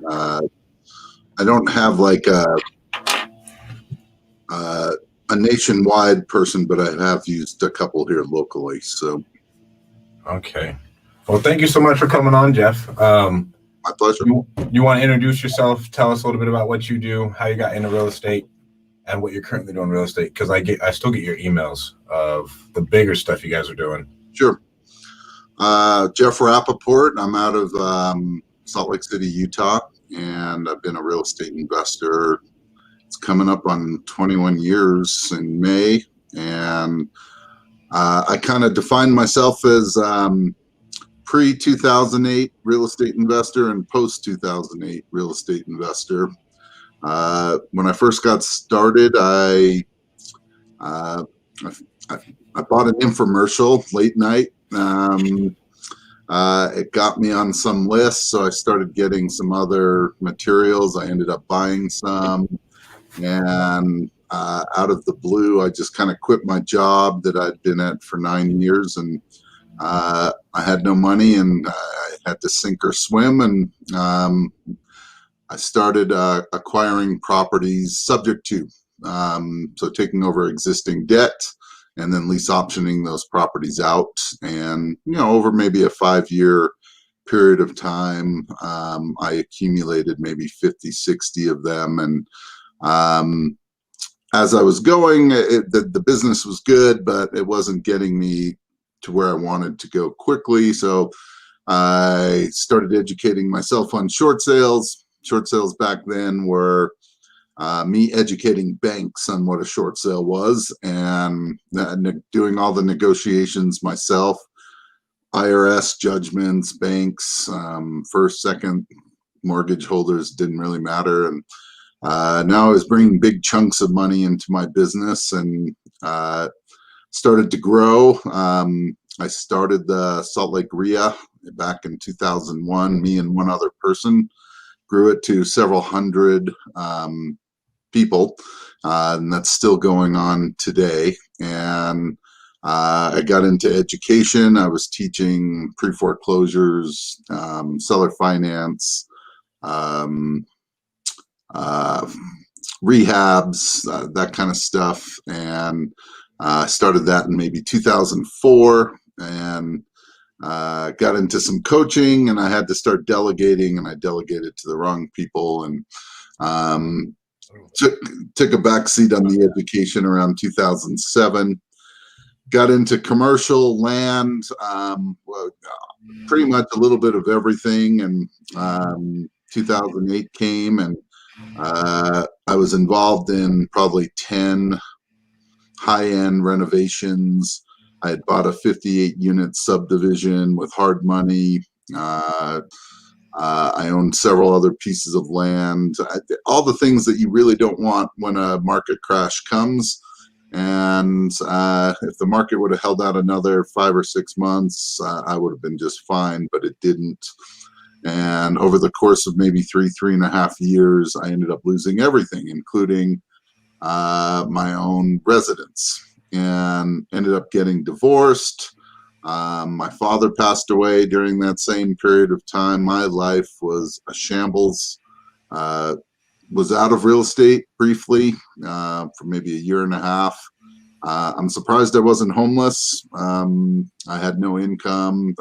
Uh, I don't have like a nationwide person, but I have used a couple here locally. So, Okay. Well, thank you so much for coming on, Jeff. my pleasure. You want to introduce yourself? Tell us a little bit about what you do, how you got into real estate, and what you're currently doing in real estate. Because I still get your emails of the bigger stuff you guys are doing. Sure. Jeff Rappaport. I'm out of Salt Lake City, Utah, and I've been a real estate investor. It's coming up on 21 years in May, and I kind of define myself as pre-2008 real estate investor and post-2008 real estate investor. When I first got started, I bought an infomercial late night. It got me on some lists, so I started getting some other materials. I ended up buying some, and out of the blue, I just kind of quit my job that I'd been at for 9 years, and I had no money, and I had to sink or swim, and I started acquiring properties subject to, so taking over existing debt and then lease optioning those properties out. And, over maybe a 5-year period of time, I accumulated maybe 50, 60 of them. And as I was going, the business was good, but it wasn't getting me to where I wanted to go quickly. So I started educating myself on short sales. Short sales back then were me educating banks on what a short sale was, and doing all the negotiations myself. IRS judgments, banks, first, second mortgage holders didn't really matter. And now I was bringing big chunks of money into my business, and started to grow. I started the Salt Lake RIA back in 2001. Me and one other person grew it to several hundred people, and that's still going on today. And I got into education. I was teaching pre-foreclosures, seller finance, rehabs, that kind of stuff. And I started that in maybe 2004, and got into some coaching, and I had to start delegating, and I delegated to the wrong people, and took a back seat on the education around 2007. Got into commercial land, pretty much a little bit of everything. And 2008 came, and I was involved in probably 10 high-end renovations. I had bought a 58-unit subdivision with hard money. I owned several other pieces of land, all the things that you really don't want when a market crash comes. And if the market would have held out another 5 or 6 months, I would have been just fine, but it didn't. And over the course of maybe 3.5 years, I ended up losing everything, including my own residence, and ended up getting divorced. My father passed away during that same period of time. My life was a shambles. Was out of real estate briefly for maybe 1.5 years. I'm surprised I wasn't homeless. I had no income.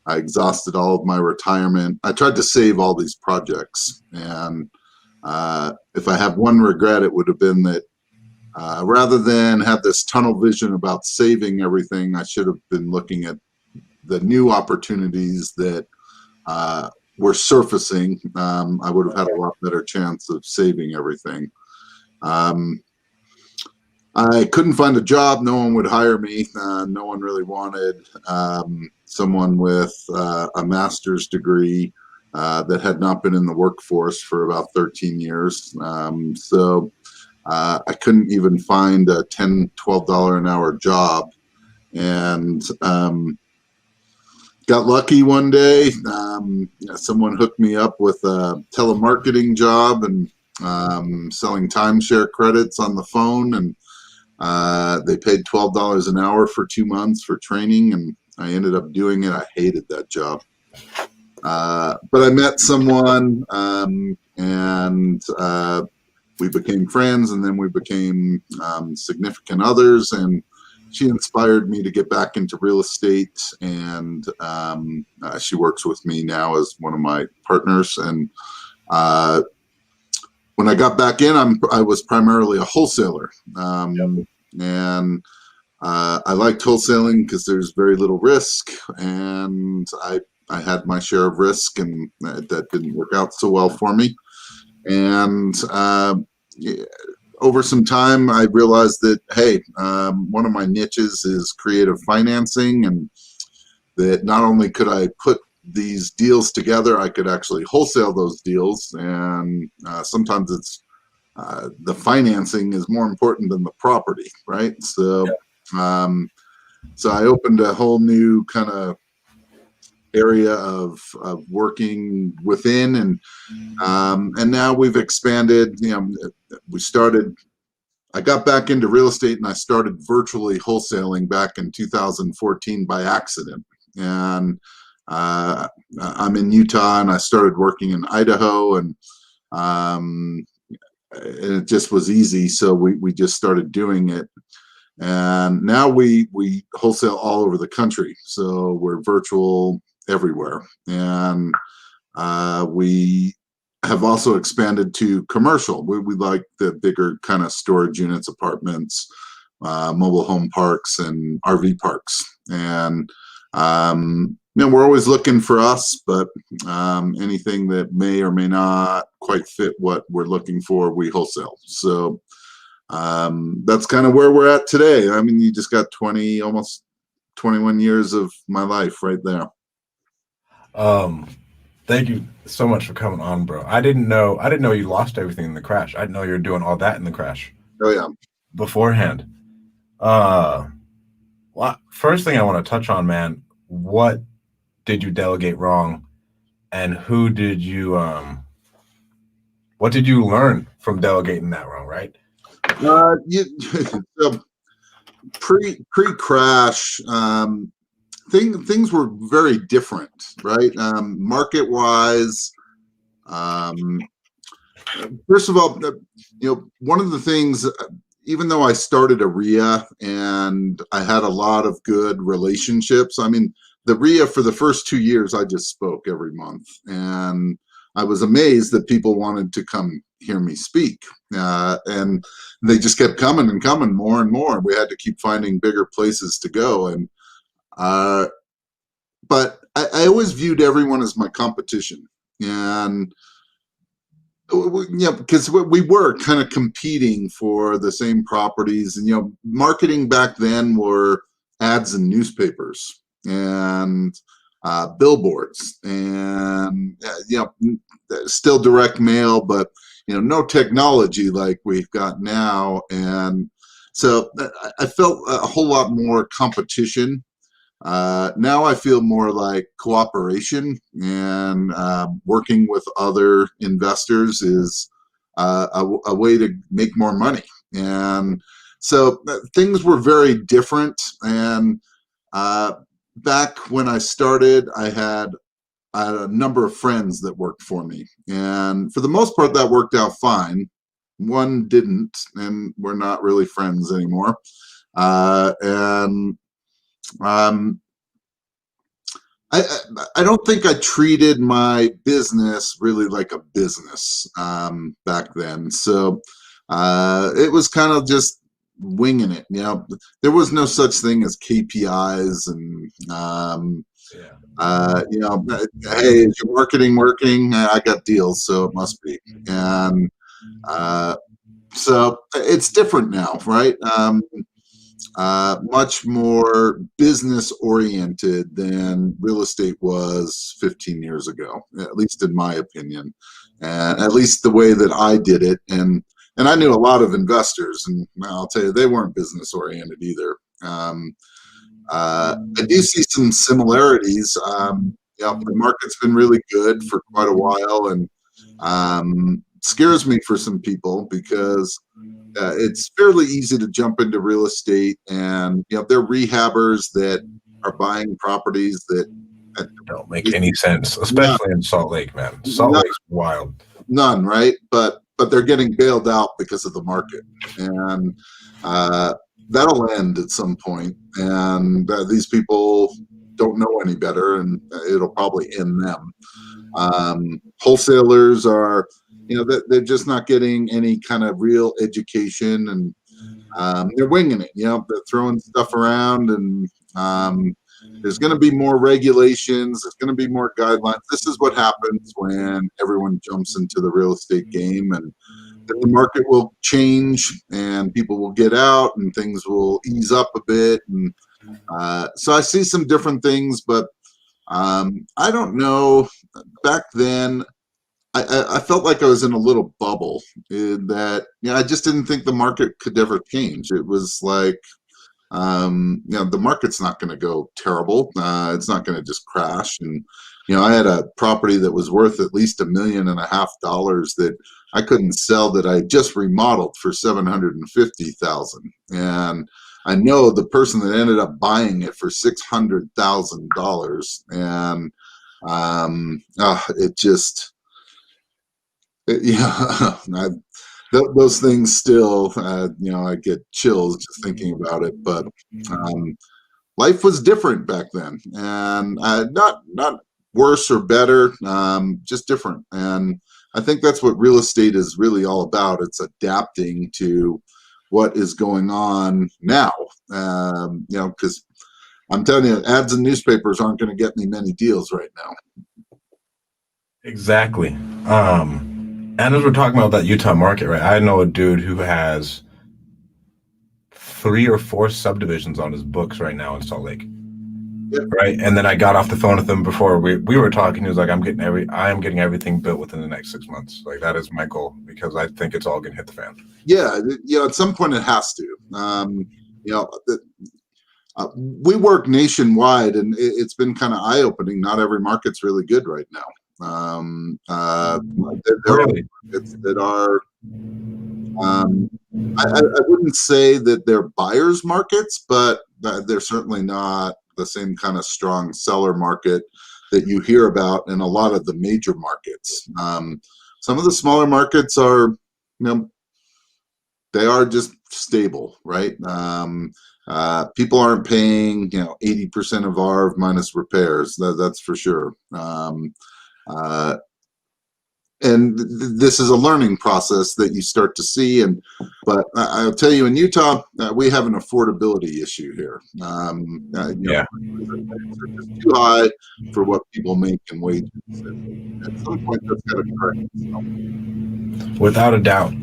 I exhausted all of my retirement. I tried to save all these projects, and if I have one regret, it would have been that rather than have this tunnel vision about saving everything, I should have been looking at the new opportunities that were surfacing. I would have had a lot better chance of saving everything. I couldn't find a job. No one would hire me. No one really wanted someone with a master's degree that had not been in the workforce for about 13 years. So I couldn't even find a $10, $12 an hour job. And got lucky one day. Someone hooked me up with a telemarketing job and selling timeshare credits on the phone. And they paid $12 an hour for 2 months for training. And I ended up doing it. I hated that job. But I met someone, and we became friends, and then we became significant others, and she inspired me to get back into real estate, and she works with me now as one of my partners. And when I got back in, I was primarily a wholesaler, and I liked wholesaling because there's very little risk, and I had my share of risk, and that didn't work out so well for me. And over some time, I realized that, hey, one of my niches is creative financing, and that not only could I put these deals together, I could actually wholesale those deals. And sometimes it's the financing is more important than the property, right? So, so I opened a whole new kind of area of working within, and now we've expanded. I got back into real estate, and I started virtually wholesaling back in 2014 by accident. And I'm in Utah, and I started working in Idaho, and it just was easy, so we just started doing it. And now we wholesale all over the country, so we're virtual everywhere. And we have also expanded to commercial. We like the bigger kind of storage units, apartments, mobile home parks, and RV parks. And we're always looking for us, but anything that may or may not quite fit what we're looking for, we wholesale. So that's kind of where we're at today. I mean, you just got almost 21 years of my life right there. Thank you so much for coming on, bro. I didn't know you lost everything in the crash. I didn't know you were doing all that in the crash. Oh yeah. Beforehand. Well, first thing I want to touch on, man, what did you delegate wrong, and who did you what did you learn from delegating that wrong, right? Pre-crash, things were very different, right? Market-wise, first of all, one of the things, even though I started a RIA and I had a lot of good relationships, I mean, the RIA for the first 2 years, I just spoke every month, and I was amazed that people wanted to come hear me speak, and they just kept coming and coming more and more. We had to keep finding bigger places to go, and but I always viewed everyone as my competition, and because we were kind of competing for the same properties, and marketing back then were ads in newspapers and billboards, and still direct mail, but no technology like we've got now. And so I felt a whole lot more competition. Now I feel more like cooperation, and working with other investors is a way to make more money. And so things were very different. And back when I started, I had a number of friends that worked for me, and for the most part that worked out fine. One didn't, and we're not really friends anymore. And I don't think I treated my business really like a business back then. So it was kind of just winging it. There was no such thing as KPIs, and hey, is your marketing working? I got deals, so it must be. And so it's different now, right? Much more business oriented than real estate was 15 years ago, at least in my opinion, and at least the way that I did it. And I knew a lot of investors, and I'll tell you, they weren't business oriented either. I do see some similarities. The market's been really good for quite a while, and scares me for some people because it's fairly easy to jump into real estate, and they're rehabbers that are buying properties that don't make any sense, None, especially in Salt Lake, man. Salt none, Lake's wild. none, right? But they're getting bailed out because of the market, and that'll end at some point. And these people don't know any better, and it'll probably end them. Wholesalers are, they're just not getting any kind of real education, and they're winging it. They're throwing stuff around, and there's going to be more regulations. There's going to be more guidelines. This is what happens when everyone jumps into the real estate game, and then the market will change, and people will get out, and things will ease up a bit. And so I see some different things, but I don't know. Back then, I felt like I was in a little bubble in that, I just didn't think the market could ever change. It was like, the market's not going to go terrible. It's not going to just crash. And, I had a property that was worth at least $1.5 million that I couldn't sell, that I just remodeled for $750,000. And I know the person that ended up buying it for $600,000. And it just, those things still, I get chills just thinking about it. But life was different back then, and not worse or better, just different. And I think that's what real estate is really all about. It's adapting to what is going on now. Because I'm telling you, ads and newspapers aren't going to get me many deals right now. Exactly. And as we're talking about that Utah market, right? I know a dude who has 3 or 4 subdivisions on his books right now in Salt Lake. Yep. Right. And then I got off the phone with him before we were talking. He was like, I am getting everything built within the next 6 months. Like, that is my goal, because I think it's all going to hit the fan. Yeah. At some point it has to. We work nationwide, and it's been kind of eye-opening. Not every market's really good right now. There are markets that are, I wouldn't say that they're buyers markets, but they're certainly not the same kind of strong seller market that you hear about in a lot of the major markets. Some of the smaller markets are, they are just stable, right? People aren't paying, 80% of ARV minus repairs. That's for sure. And this is a learning process that you start to see. But I'll tell you, in Utah, we have an affordability issue here. Yeah. It's too high for what people make in wages. And at some point, that's got to correct itself. Without a doubt.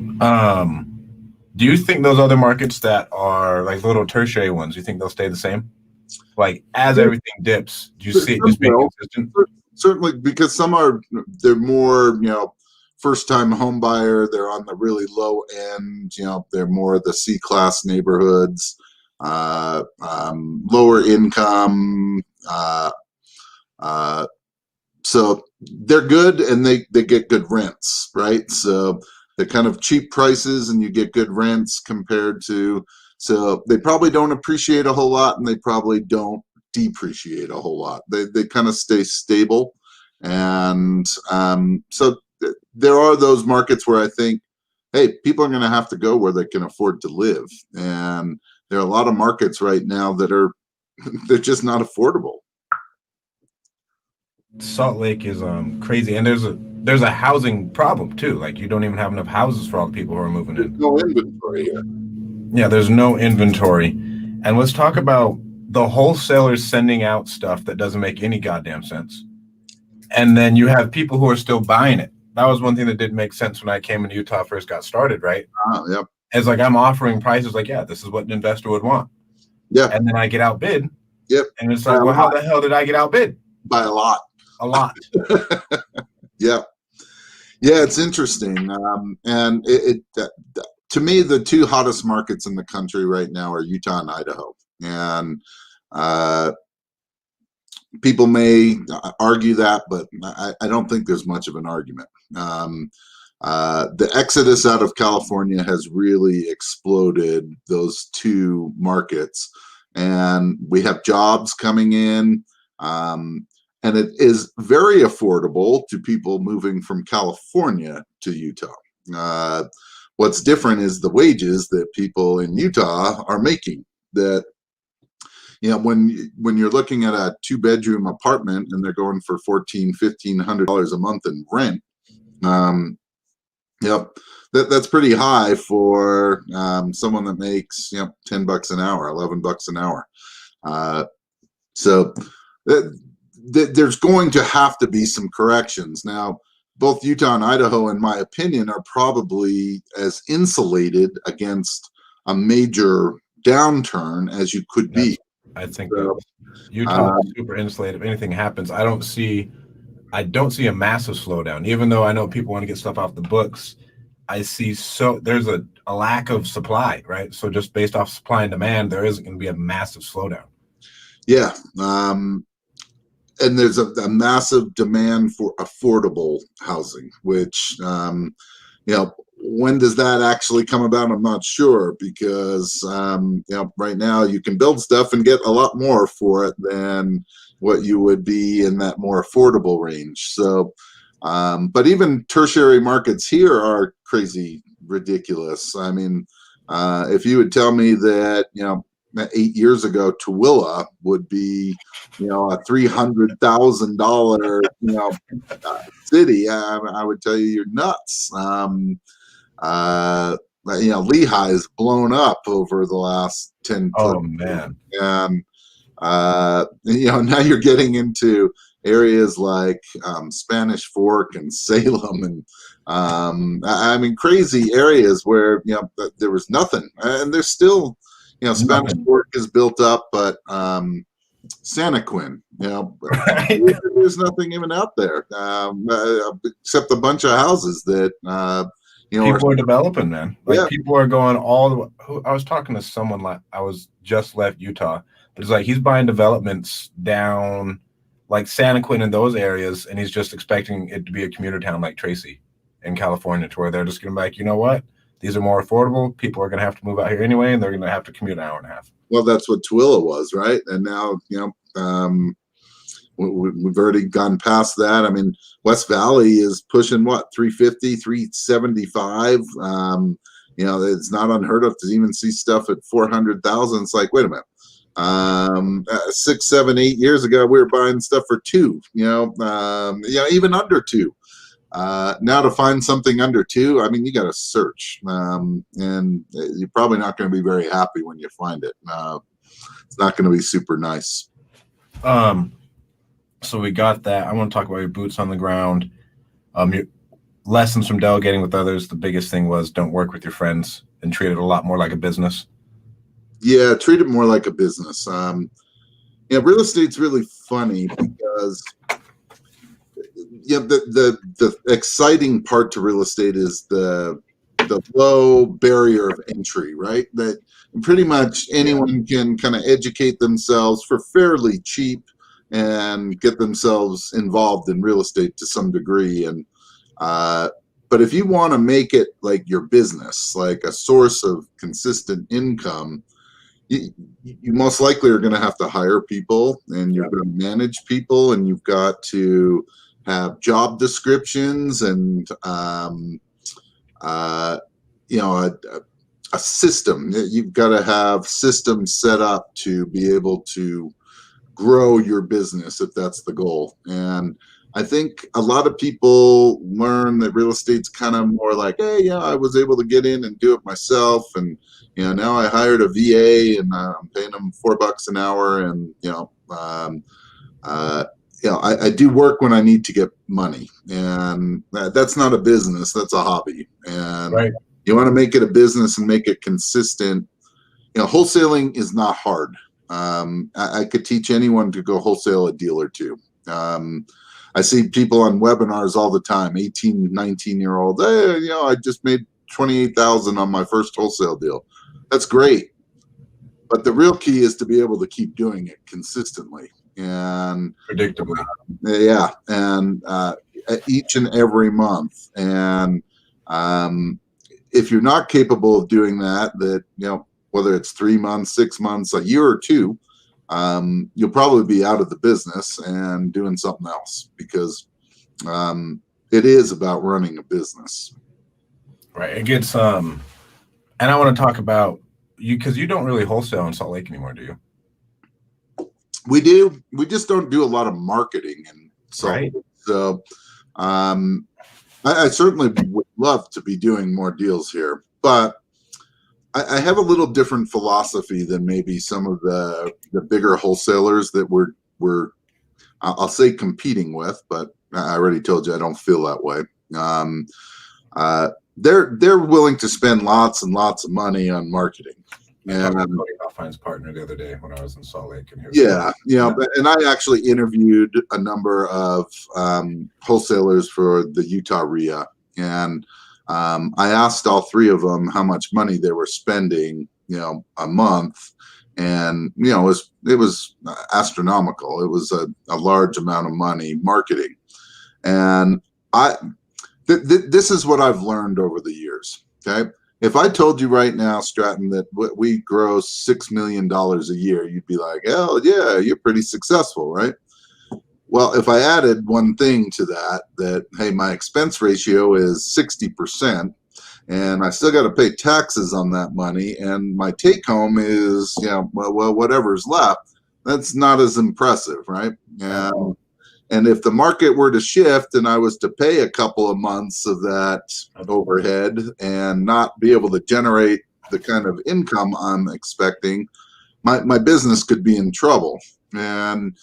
Do you think those other markets that are like little tertiary ones, you think they'll stay the same? Like, as everything dips, do you see it just being consistent? Certainly, because they're more, first-time home buyer. They're on the really low end. They're more the C-class neighborhoods, lower income. So they're good, and they get good rents, right? So they're kind of cheap prices, and you get good rents compared to. So they probably don't appreciate a whole lot, and they probably don't depreciate a whole lot. They kind of stay stable. And so there are those markets where I think, hey, people are going to have to go where they can afford to live. And there are a lot of markets right now that they're just not affordable. Salt Lake is crazy, and there's a housing problem too. Like, you don't even have enough houses for all the people who are moving in. There's no inventory here. Yeah, there's no inventory. And let's talk about the wholesalers sending out stuff that doesn't make any goddamn sense. And then you have people who are still buying it. That was one thing that didn't make sense when I came in Utah first got started, right? Yep. It's like, I'm offering prices like, yeah, this is what an investor would want. Yeah. And then I get outbid. Yep. And it's like, well, how the hell did I get outbid? By a lot. A lot. Yeah. Yeah, it's interesting. And to me, the 2 hottest markets in the country right now are Utah and Idaho. And people may argue that, but I don't think there's much of an argument. The exodus out of California has really exploded those 2 markets, and we have jobs coming in. and it is very affordable to people moving from California to Utah. What's different is the wages that people in Utah are making. That, when you're looking at a 2-bedroom apartment and they're going for $1,400-$1,500 a month in rent, that's pretty high for someone that makes $10 an hour, $11 an hour. So there's going to have to be some corrections. Now, both Utah and Idaho, in my opinion, are probably as insulated against a major downturn as you could be. I think that Utah is super insulated. If anything happens, I don't see a massive slowdown. Even though I know people want to get stuff off the books, I see there's a lack of supply, right? So just based off supply and demand, there isn't going to be a massive slowdown. Yeah. And there's a massive demand for affordable housing, which, when does that actually come about? I'm not sure, because, right now you can build stuff and get a lot more for it than what you would be in that more affordable range. So, but even tertiary markets here are crazy ridiculous. I mean, if you would tell me that, 8 years ago, Tooele would be, a $300,000, city, I would tell you you're nuts. Lehigh has blown up over the last 10. Oh man! And now you're getting into areas like Spanish Fork and Salem, and crazy areas where there was nothing, and there's still. Spanish Fork is built up, but Santaquin, Right. there's nothing even out there except a bunch of houses that people are developing, man. Like people are going all the way. I was talking to someone I was just left Utah, but it's like he's buying developments down like Santaquin in those areas, and he's just expecting it to be a commuter town like Tracy in California, to where they're just going to be like, you know what? These are more affordable. People are going to have to move out here anyway, and they're going to have to commute an hour and a half. Well, that's what Tooele was, right? And now, we've already gone past that. I mean, West Valley is pushing what, 350, 375. It's not unheard of to even see stuff at 400,000. It's like, wait a minute. 6, 7, 8 years ago, we were buying stuff for 2. Even under 2. Now to find something under 2, you got to search, and you're probably not going to be very happy when you find it. It's not going to be super nice. So we got that. I want to talk about your boots on the ground. Your lessons from delegating with others. The biggest thing was don't work with your friends and treat it a lot more like a business. Yeah, treat it more like a business. Real estate's really funny because the exciting part to real estate is the low barrier of entry, right? That pretty much anyone can kind of educate themselves for fairly cheap and get themselves involved in real estate to some degree. And but if you want to make it like your business, like a source of consistent income, you most likely are going to have to hire people, and you're going to manage people, and you've got to have job descriptions and a system. You've got to have systems set up to be able to grow your business if that's the goal. And I think a lot of people learn that real estate's kind of more like, hey, I was able to get in and do it myself, and now I hired a VA and I'm paying them $4 an hour, and I do work when I need to get money, and that's not a business. That's a hobby. And you want to make it a business and make it consistent. Wholesaling is not hard. I could teach anyone to go wholesale a deal or two. I see people on webinars all the time, 18, 19-year-old. Hey, I just made $28,000 on my first wholesale deal. That's great. But the real key is to be able to keep doing it consistently and predictably. And each and every month. And if you're not capable of doing that, whether it's 3 months, 6 months, a year or 2, you'll probably be out of the business and doing something else, because it is about running a business. Right. It gets and I want to talk about you, because you don't really wholesale in Salt Lake anymore, do you? We do. We just don't do a lot of marketing, and Right. so I certainly would love to be doing more deals here, but I have a little different philosophy than maybe some of the bigger wholesalers that we're I'll say competing with, but I already told you I don't feel that way. They're willing to spend lots and lots of money on marketing. I talked to Cody Hoffman's partner the other day when I was in Salt Lake, and he was and I actually interviewed a number of wholesalers for the Utah RIA, and I asked all three of them how much money they were spending, a month, and it was astronomical. It was a large amount of money marketing, and this is what I've learned over the years. Okay. If I told you right now, Stratton, that we gross $6 million a year, you'd be like, "Hell yeah, you're pretty successful, right?" Well, if I added one thing to that, hey, my expense ratio is 60%, and I still got to pay taxes on that money, and my take home is, whatever's left, that's not as impressive, right? And if the market were to shift and I was to pay a couple of months of that overhead and not be able to generate the kind of income I'm expecting, my business could be in trouble. And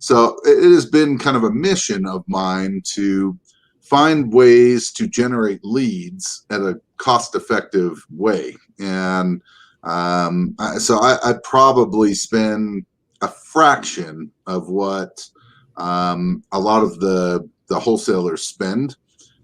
so it has been kind of a mission of mine to find ways to generate leads at a cost-effective way. And so I probably spend a fraction of what a lot of the wholesalers spend,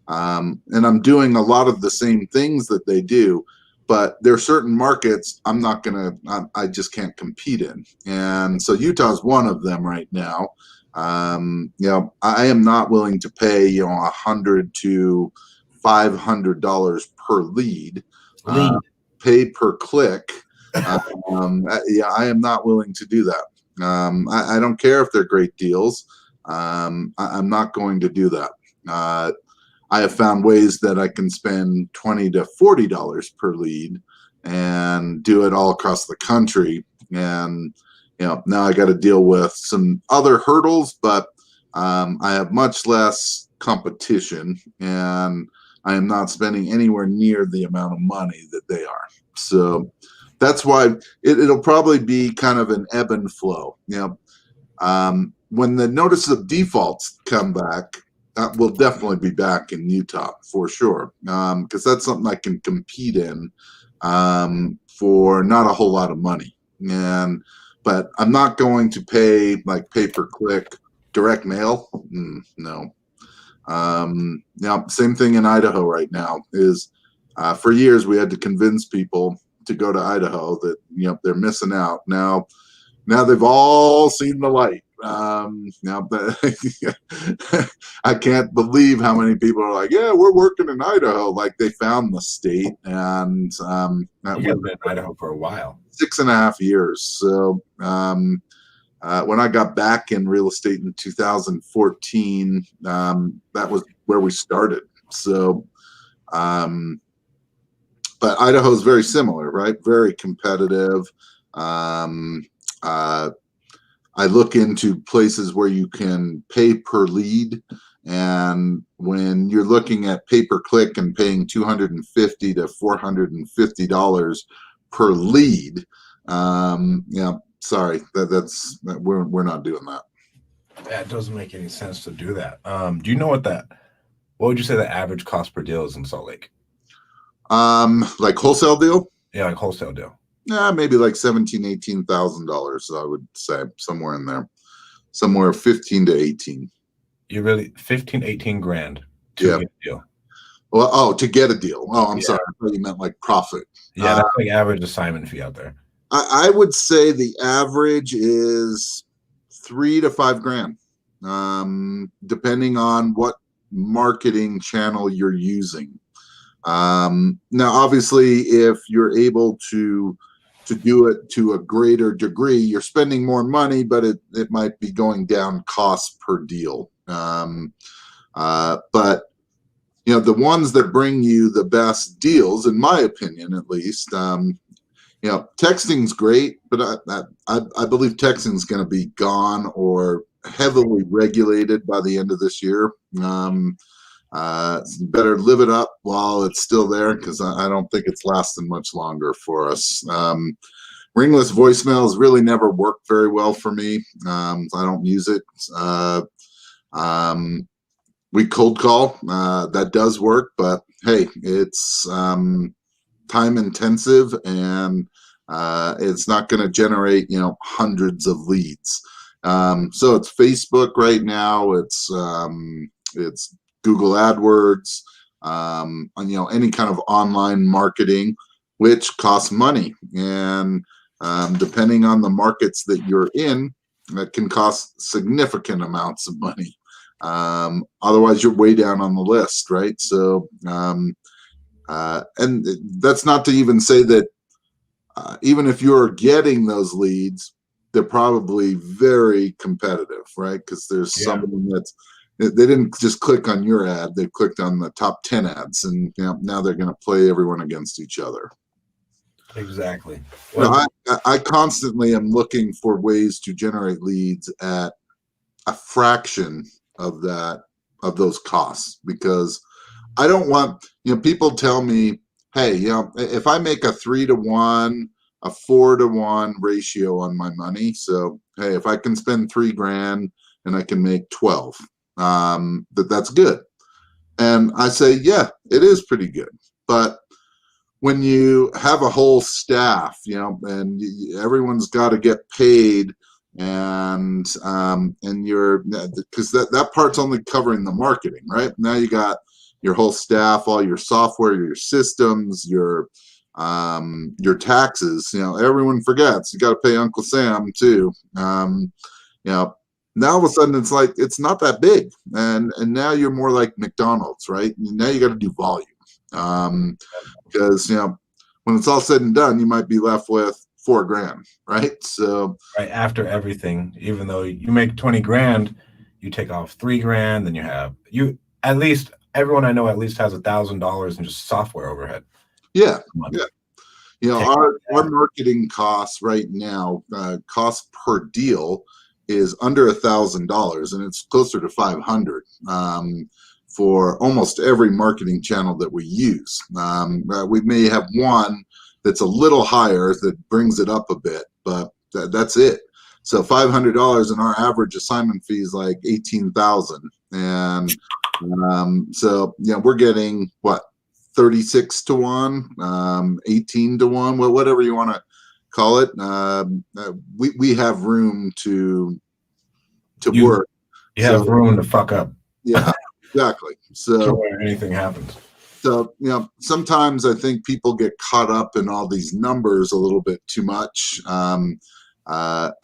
and I'm doing a lot of the same things that they do, but there are certain markets I just can't compete in, and so Utah's one of them right now. I am not willing to pay $100 to $500 per lead, pay per click. I am not willing to do that. I don't care if they're great deals. I'm not going to do that. I have found ways that I can spend $20 to $40 per lead and do it all across the country. And now I got to deal with some other hurdles, but I have much less competition, and I am not spending anywhere near the amount of money that they are. So that's why it'll probably be kind of an ebb and flow. When the notice of defaults come back, we'll definitely be back in Utah for sure, because that's something I can compete in for not a whole lot of money. But I'm not going to pay like pay-per-click direct mail. No. Same thing in Idaho right now is for years we had to convince people to go to Idaho that they're missing out. Now they've all seen the light. Now I can't believe how many people are like, "Yeah, we're working in Idaho," like they found the state. And you've been in Idaho for a while, 6.5 years. So when I got back in real estate in 2014, that was where we started. So but Idaho is very similar, right? Very competitive. I look into places where you can pay per lead, and when you're looking at pay-per-click and paying $250 to $450 per lead, sorry, we're not doing that. That doesn't make any sense to do that. Do you know what would you say the average cost per deal is in Salt Lake? Like wholesale deal? Yeah, like wholesale deal. Yeah, maybe like $17,000-$18,000. I would say somewhere in there, somewhere 15 to 18. You really 15, 18 grand to get a deal? Well, to get a deal. Oh, I'm sorry. I thought you meant like profit. Yeah, that's like average assignment fee out there. I would say the average is $3 to $5 grand, depending on what marketing channel you're using. Now, obviously, if you're able to to do it to a greater degree. You're spending more money, but it might be going down cost per deal. But the ones that bring you the best deals, in my opinion, at least, texting's great, but I believe texting's going to be gone or heavily regulated by the end of this year. You better live it up while it's still there, because I don't think it's lasting much longer for us. Ringless voicemails really never worked very well for me. I don't use it. We cold call. That does work, but hey, it's time intensive, and it's not going to generate hundreds of leads. So it's Facebook right now. It's Google AdWords. Any kind of online marketing, which costs money, and depending on the markets that you're in, that can cost significant amounts of money. Otherwise, you're way down on the list, right? So, and that's not to even say that even if you're getting those leads, they're probably very competitive, right? Because there's someone they didn't just click on your ad; they clicked on the top 10 ads, and now they're going to play everyone against each other. Exactly. Well, I constantly am looking for ways to generate leads at a fraction of those costs, because I don't want, people tell me, hey, if I make a 3-to-1, a 4-to-1 ratio on my money, so hey, if I can spend $3,000 and I can make 12, that's good. And I say, yeah, it is pretty good. But when you have a whole staff, and everyone's got to get paid, and you're, because that part's only covering the marketing, right? Now you got your whole staff, all your software, your systems, your taxes. Everyone forgets you got to pay Uncle Sam too. Now all of a sudden it's like it's not that big, and now you're more like McDonald's, right? Now you got to do volume. Because when it's all said and done, you might be left with $4,000, right? So right after everything, even though you make $20,000, you take off $3,000, then at least everyone I know at least has $1,000 in just software overhead. Yeah. Our marketing costs right now, cost per deal is under $1,000, and it's closer to $500. For almost every marketing channel that we use. We may have one that's a little higher that brings it up a bit, but that's it. So $500, and our average assignment fee is like $18,000, and so we're getting what, 36-to-1, 18-to-1, whatever you want to call it. We have room to work. You have room to fuck up. Yeah. Exactly. So where anything happens. So sometimes I think people get caught up in all these numbers a little bit too much. There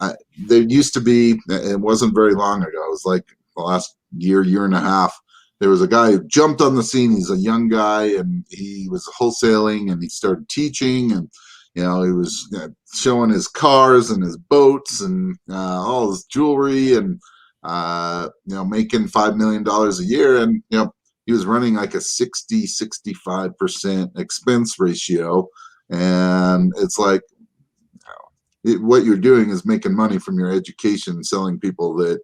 used to be, it wasn't very long ago, it was like the last year and a half, there was a guy who jumped on the scene. He's a young guy, and he was wholesaling, and he started teaching, and he was showing his cars and his boats and all his jewelry, and making $5 million a year, and he was running like a 65% expense ratio, and it's like what you're doing is making money from your education, selling people that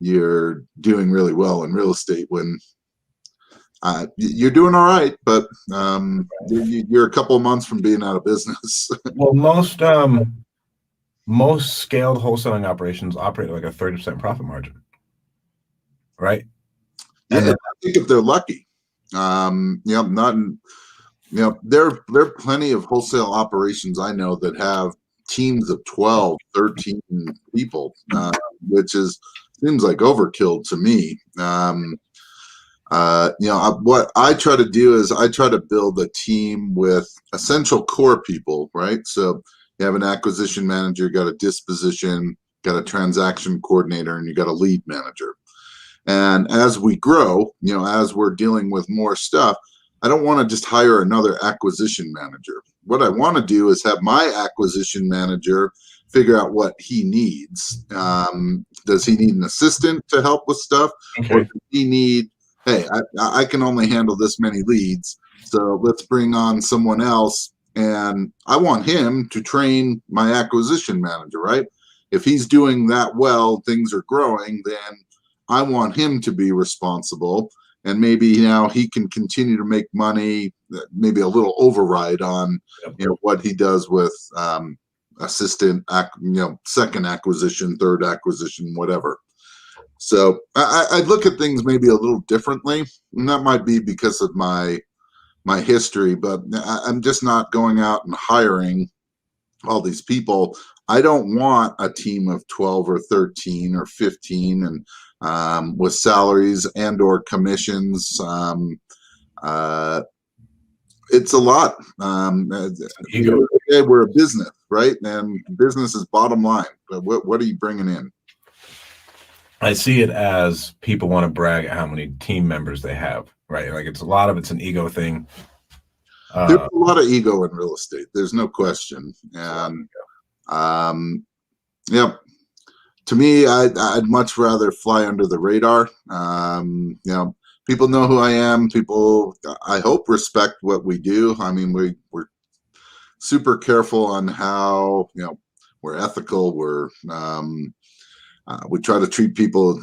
you're doing really well in real estate when you're doing all right, but you're a couple of months from being out of business. Well, most scaled wholesaling operations operate like a 30% profit margin, right? Yeah, I think if they're lucky. There are plenty of wholesale operations I know that have teams of 12, 13 people, which seems like overkill to me. What I try to do is I try to build a team with essential core people, right? So you have an acquisition manager, you got a disposition, got a transaction coordinator, and you got a lead manager. And as we grow, as we're dealing with more stuff, I don't want to just hire another acquisition manager. What I want to do is have my acquisition manager figure out what he needs. Does he need an assistant to help with stuff? Okay. Or does he need, hey, I can only handle this many leads, so let's bring on someone else. And I want him to train my acquisition manager, right? If he's doing that well, things are growing, then I want him to be responsible. And maybe now he can continue to make money, maybe a little override on what he does with assistant, second acquisition, third acquisition, whatever. So I look at things maybe a little differently, and that might be because of my history, but I'm just not going out and hiring all these people. I don't want a team of 12 or 13 or 15 and with salaries and or commissions. It's a lot. We're a business, right? And business is bottom line. But what are you bringing in? I see it as people want to brag at how many team members they have, right? Like it's an ego thing. There's a lot of ego in real estate. There's no question. And to me, I'd much rather fly under the radar. People know who I am. People, I hope, respect what we do. I mean, we're super careful on how, we're ethical. We try to treat people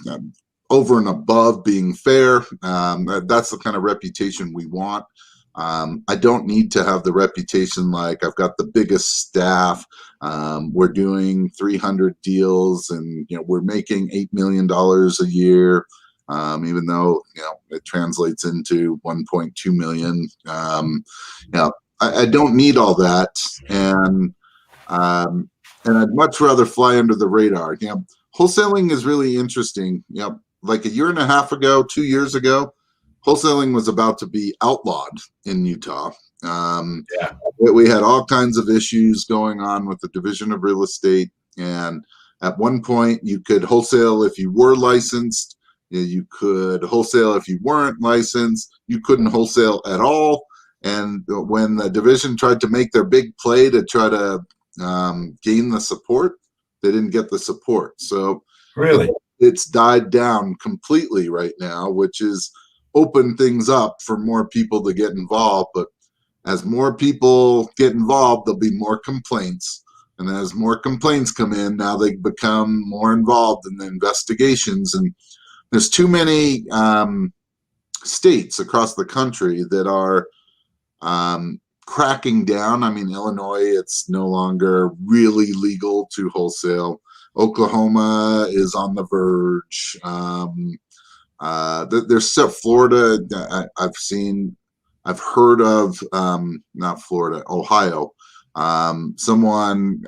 over and above being fair. That's the kind of reputation we want. I don't need to have the reputation like I've got the biggest staff. We're doing 300 deals and we're making $8 million a year, even though it translates into 1.2 million. I don't need all that, and I'd much rather fly under the radar. Wholesaling is really interesting. Like a year and a half ago, 2 years ago, wholesaling was about to be outlawed in Utah. We had all kinds of issues going on with the Division of Real Estate. And at one point, you could wholesale if you were licensed. You could wholesale if you weren't licensed. You couldn't wholesale at all. And when the division tried to make their big play to try to gain the support, they didn't get the support. So really, it's died down completely right now, which is open things up for more people to get involved. But as more people get involved, there'll be more complaints. And as more complaints come in, now they become more involved in the investigations. And there's too many states across the country that are cracking down. I mean, Illinois, it's no longer really legal to wholesale. Oklahoma is on the verge. There's Florida. I've heard of, not Florida, Ohio. Someone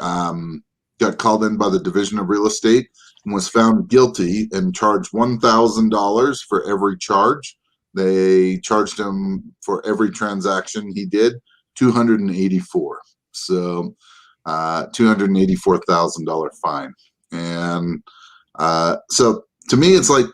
got called in by the Division of Real Estate and was found guilty and charged $1,000 for every charge. They charged him for every transaction he did, $284. So $284,000 fine. And so to me, it's like,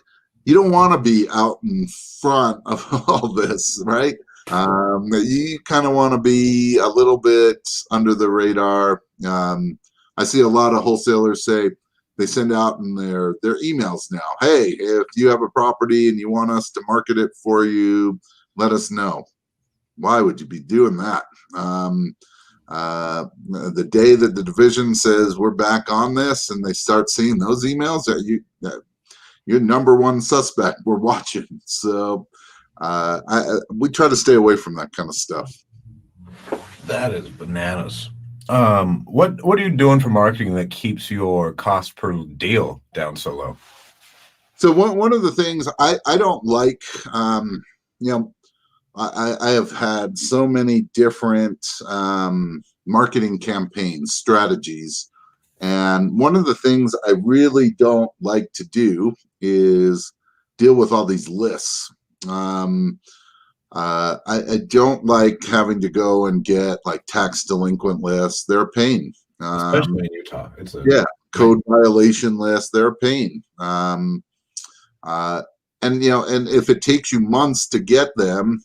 you don't want to be out in front of all this, right? You kind of want to be a little bit under the radar. I see a lot of wholesalers say they send out in their emails now, hey, if you have a property and you want us to market it for you, let us know. Why would you be doing that? The day that the division says we're back on this and they start seeing those emails, you're number one suspect. We're watching. So we try to stay away from that kind of stuff. That is bananas. What are you doing for marketing that keeps your cost per deal down so low? So one of the things I don't like, I have had so many different marketing campaigns, strategies. And one of the things I really don't like to do is deal with all these lists. I don't like having to go and get like tax delinquent lists. They're a pain. Especially in Utah. Code violation lists. They're a pain. And if it takes you months to get them,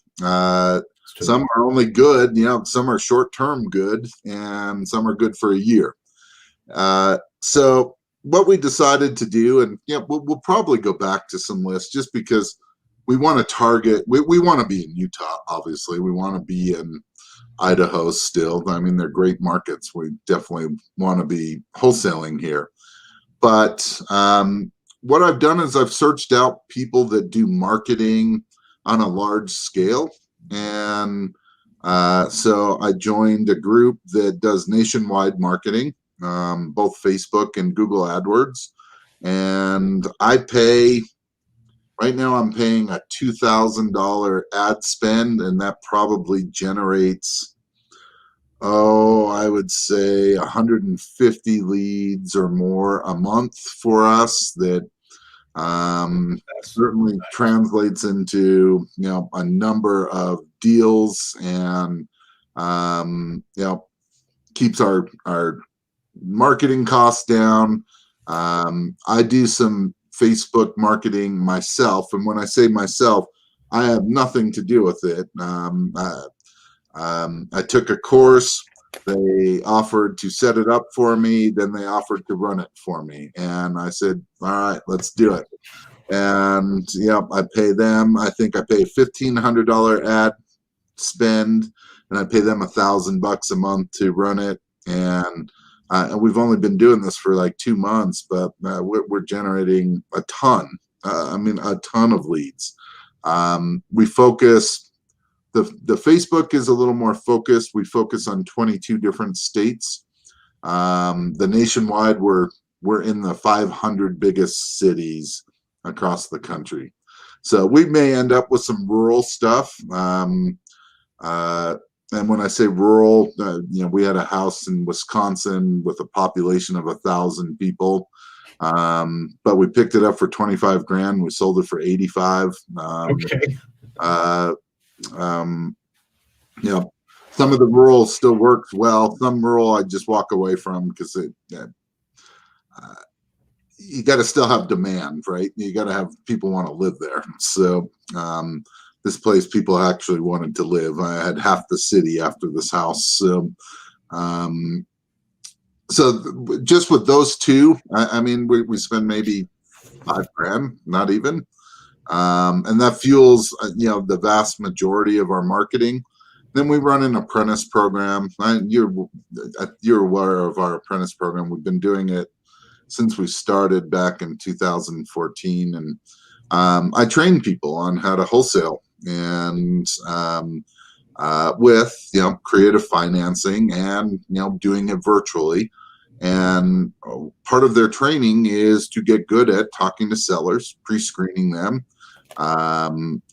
Some are only good, some are short-term good, and some are good for a year. So what we decided to do, and we'll probably go back to some lists just because we want to target, we want to be in Utah, obviously. We want to be in Idaho still. I mean, they're great markets. We definitely want to be wholesaling here. But what I've done is I've searched out people that do marketing on a large scale. And so I joined a group that does nationwide marketing, both Facebook and Google AdWords. And right now I'm paying a $2,000 ad spend, and that probably generates, I would say 150 leads or more a month for us. That certainly translates into a number of deals, and keeps our marketing costs down. I do some Facebook marketing myself, and when I say myself, I have nothing to do with it. I took a course. They offered to set it up for me, then they offered to run it for me, and I said, all right, let's do it. And I pay them. I think I pay $1,500 ad spend, and I pay them $1,000 a month to run it. And we've only been doing this for like 2 months, but we're generating a ton. A ton of leads. We focus. The Facebook is a little more focused. We focus on 22 different states. The nationwide, we're in the 500 biggest cities across the country. So we may end up with some rural stuff. And when I say rural, we had a house in Wisconsin with a population of 1,000 people. But we picked it up for 25 grand. We sold it for 85. Okay. Some of the rural still works well. Some rural I just walk away from because you got to still have demand, right? You got to have people want to live there. So this place people actually wanted to live. I had half the city after this house. So just with those two, we spend maybe 5 grand, not even. And that fuels, the vast majority of our marketing. Then we run an apprentice program. You're aware of our apprentice program. We've been doing it since we started back in 2014. And I train people on how to wholesale and with, creative financing and, doing it virtually. And part of their training is to get good at talking to sellers, pre-screening them,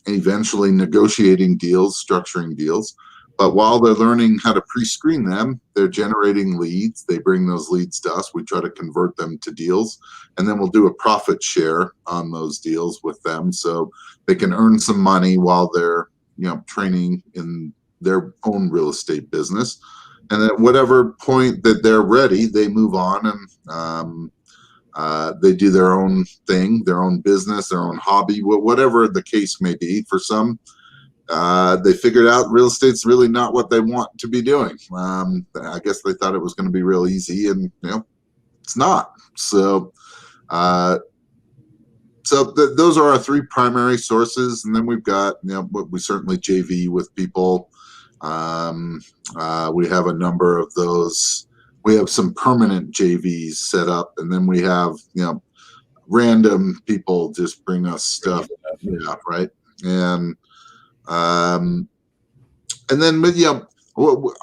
eventually negotiating deals, structuring deals. But while they're learning how to pre-screen them, they're generating leads. They bring those leads to us. We try to convert them to deals, and then we'll do a profit share on those deals with them, so they can earn some money while they're, training in their own real estate business. And at whatever point that they're ready, they move on and they do their own thing, their own business, their own hobby, whatever the case may be. For some, they figured out real estate's really not what they want to be doing. I guess they thought it was going to be real easy, and it's not. So, those are our 3 primary sources, and then we've got we certainly JV with people. We have a number of those. We have some permanent JVs set up, and then we have random people just bring us stuff. Yeah, right. And then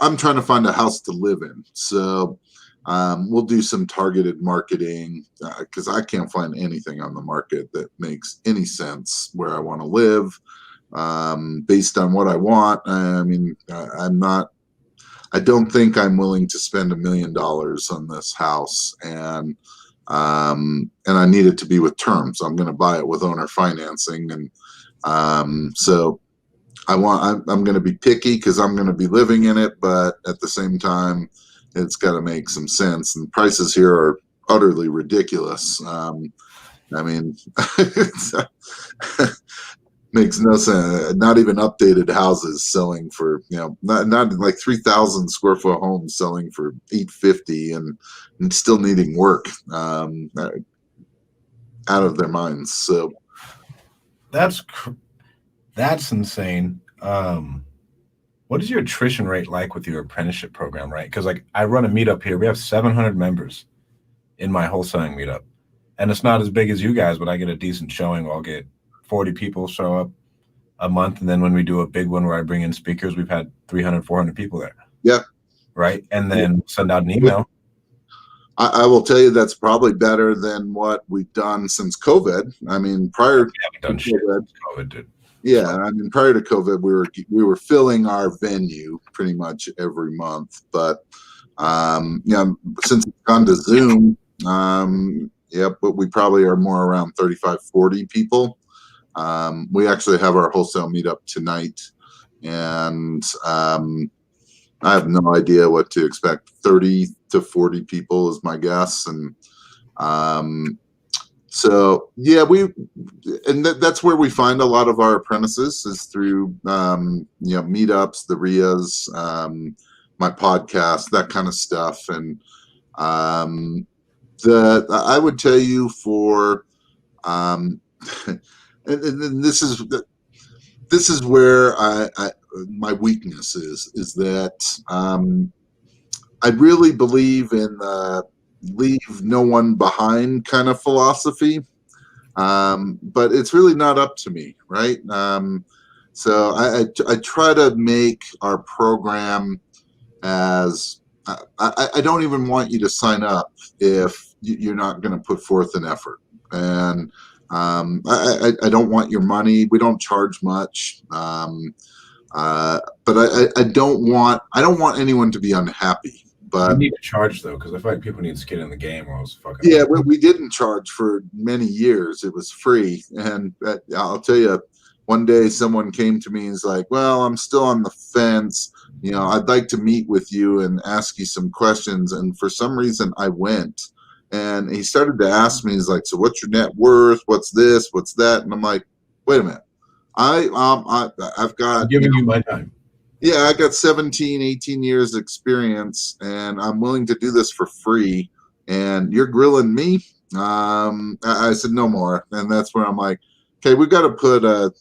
I'm trying to find a house to live in, so we'll do some targeted marketing because I can't find anything on the market that makes any sense where I want to live based on what I want. I don't think I'm willing to spend $1 million on this house, and I need it to be with terms. I'm going to buy it with owner financing, and so I'm going to be picky because I'm going to be living in it, but at the same time, it's got to make some sense. And prices here are utterly ridiculous. Makes no sense. Not even updated houses selling for, not like 3,000 square foot homes selling for 850 and still needing work, out of their minds. So That's insane. What is your attrition rate like with your apprenticeship program, right? Because like I run a meetup here. We have 700 members in my wholesaling meetup. And it's not as big as you guys, but I get a decent showing. I'll get 40 people show up a month. And then when we do a big one where I bring in speakers, we've had 300, 400 people there. yeah, Right. And then send out an email. I will tell you that's probably better than what we've done since COVID. I mean, prior We haven't done to shit COVID, since COVID, dude. yeah, I mean, prior to COVID, we were filling our venue pretty much every month. But since it's gone to Zoom, but we probably are more around 35, 40 people. We actually have our wholesale meetup tonight, and I have no idea what to expect. 30 to 40 people is my guess, and so yeah, that's where we find a lot of our apprentices is through meetups, the RIAs, my podcast, that kind of stuff, and I would tell you for and this is where I my weakness is that I really believe in the leave no one behind kind of philosophy, but it's really not up to me, right? So I try to make our program as I don't even want you to sign up if you're not going to put forth an effort, and I don't want your money. We don't charge much. But I don't want anyone to be unhappy. But you need to charge though, because I feel like people need skin in the game. Or else fucking yeah, we didn't charge for many years. It was free, and I'll tell you, one day someone came to me and was like, "Well, I'm still on the fence. I'd like to meet with you and ask you some questions." And for some reason, I went, and he started to ask me, he's like, "So what's your net worth? What's this? What's that?" And I'm like, "Wait a minute. I've got I'm giving you my time. Yeah, I got 17, 18 years experience, and I'm willing to do this for free. And you're grilling me?" I said, "No more." And that's where I'm like, okay, we've got to put a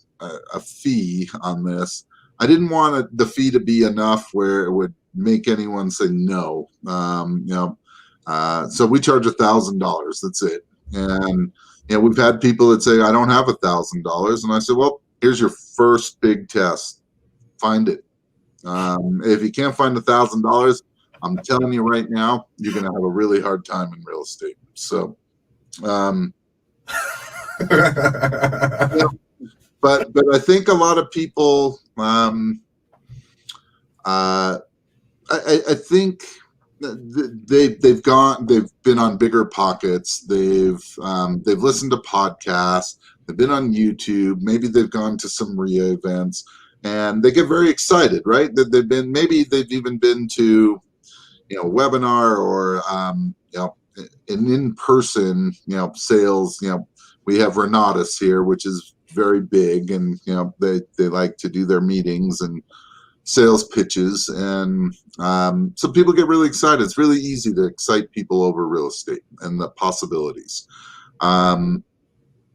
fee on this. I didn't want the fee to be enough where it would make anyone say no. So we charge $1,000. That's it. And we've had people that say, "I don't have $1,000," and I said, "Well, here's your first big test. Find it. If you can't find $1,000, I'm telling you right now, you're going to have a really hard time in real estate." So, but I think a lot of people, I think they've been on Bigger Pockets. They've listened to podcasts. They've been on YouTube. Maybe they've gone to some RIA events. And they get very excited, right? That they've even been to, a webinar or, an in-person, sales. We have Renatus here, which is very big, and they like to do their meetings and sales pitches, and so people get really excited. It's really easy to excite people over real estate and the possibilities.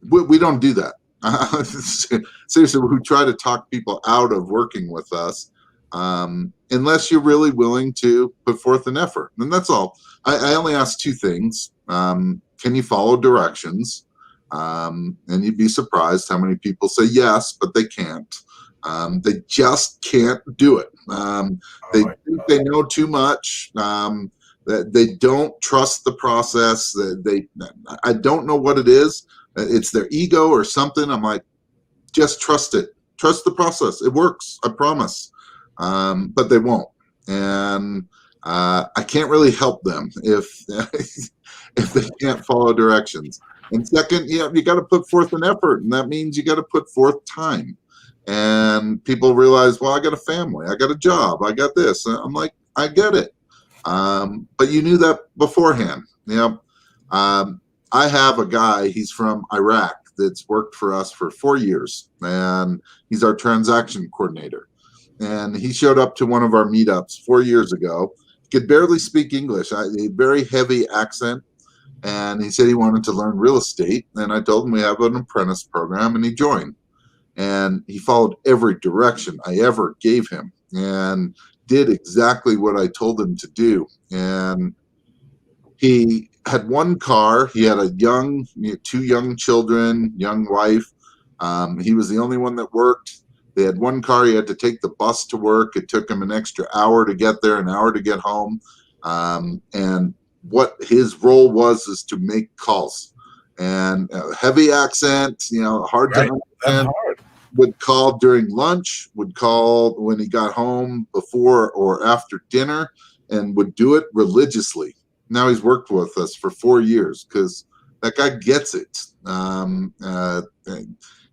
We don't do that. Seriously, we try to talk people out of working with us, unless you're really willing to put forth an effort. And that's all. I only ask two things. Can you follow directions? And you'd be surprised how many people say yes, but they can't. They just can't do it. They think they know too much. That they don't trust the process. I don't know what it is. It's their ego or something. I'm like, just trust it. Trust the process. It works. I promise. But they won't. And I can't really help them if if they can't follow directions. And second, you got to put forth an effort, and that means you got to put forth time. And people realize, well, I got a family, I got a job, I got this. And I'm like, I get it. But you knew that beforehand. I have a guy, he's from Iraq, that's worked for us for 4 years, and he's our transaction coordinator. And he showed up to one of our meetups 4 years ago. He could barely speak English, a very heavy accent. And he said he wanted to learn real estate. And I told him we have an apprentice program, and he joined. And he followed every direction I ever gave him and did exactly what I told him to do. And he had one car. He had two young children, young wife. He was the only one that worked. They had one car. He had to take the bus to work. It took him an extra hour to get there, an hour to get home. And what his role was is to make calls. And heavy accent, hard to understand. Would call during lunch, would call when he got home before or after dinner, and would do it religiously. Now he's worked with us for 4 years because that guy gets it.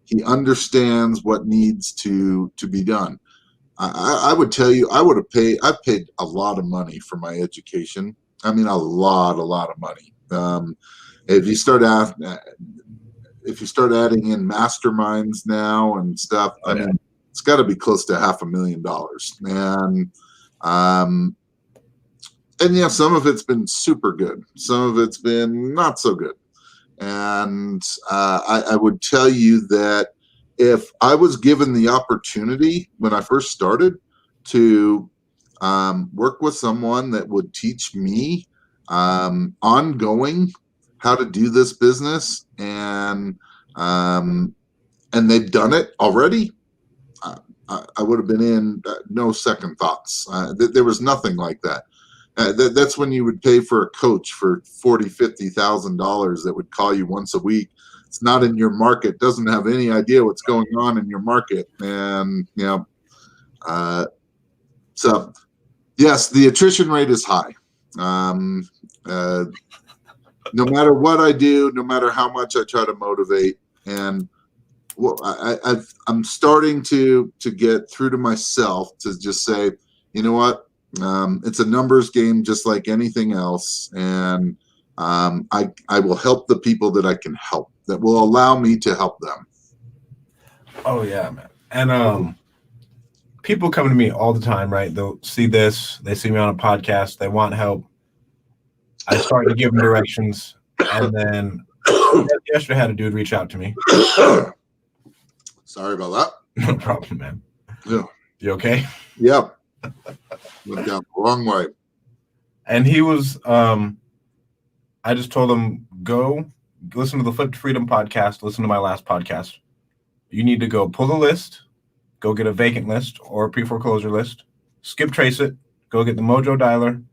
He understands what needs to be done. I would tell you, I've paid a lot of money for my education. I mean, a lot of money. If you start adding in masterminds now and stuff, I mean, it's got to be close to $500,000. And yeah, some of it's been super good. Some of it's been not so good. And I would tell you that if I was given the opportunity when I first started to work with someone that would teach me ongoing how to do this business, and they've done it already, I would have been in no second thoughts. There was nothing like that. That's when you would pay for a coach for $40,000-$50,000 that would call you once a week. It's not in your market, doesn't have any idea what's going on in your market. And, so yes, the attrition rate is high. No matter what I do, no matter how much I try to motivate, and I'm starting to get through to myself to just say, you know what, it's a numbers game just like anything else, and I will help the people that I can help, that will allow me to help them. Oh yeah, man. And people come to me all the time, right? They'll see this, they see me on a podcast, they want help. I start to give them directions, and then yesterday I had a dude reach out to me. Sorry about that. No problem, man. Yeah. You okay? Yep. Went down the wrong way. And he was, I just told him, go listen to the Flip to Freedom podcast, listen to my last podcast. You need to go pull the list, go get a vacant list or a pre-foreclosure list, skip trace it, go get the Mojo dialer,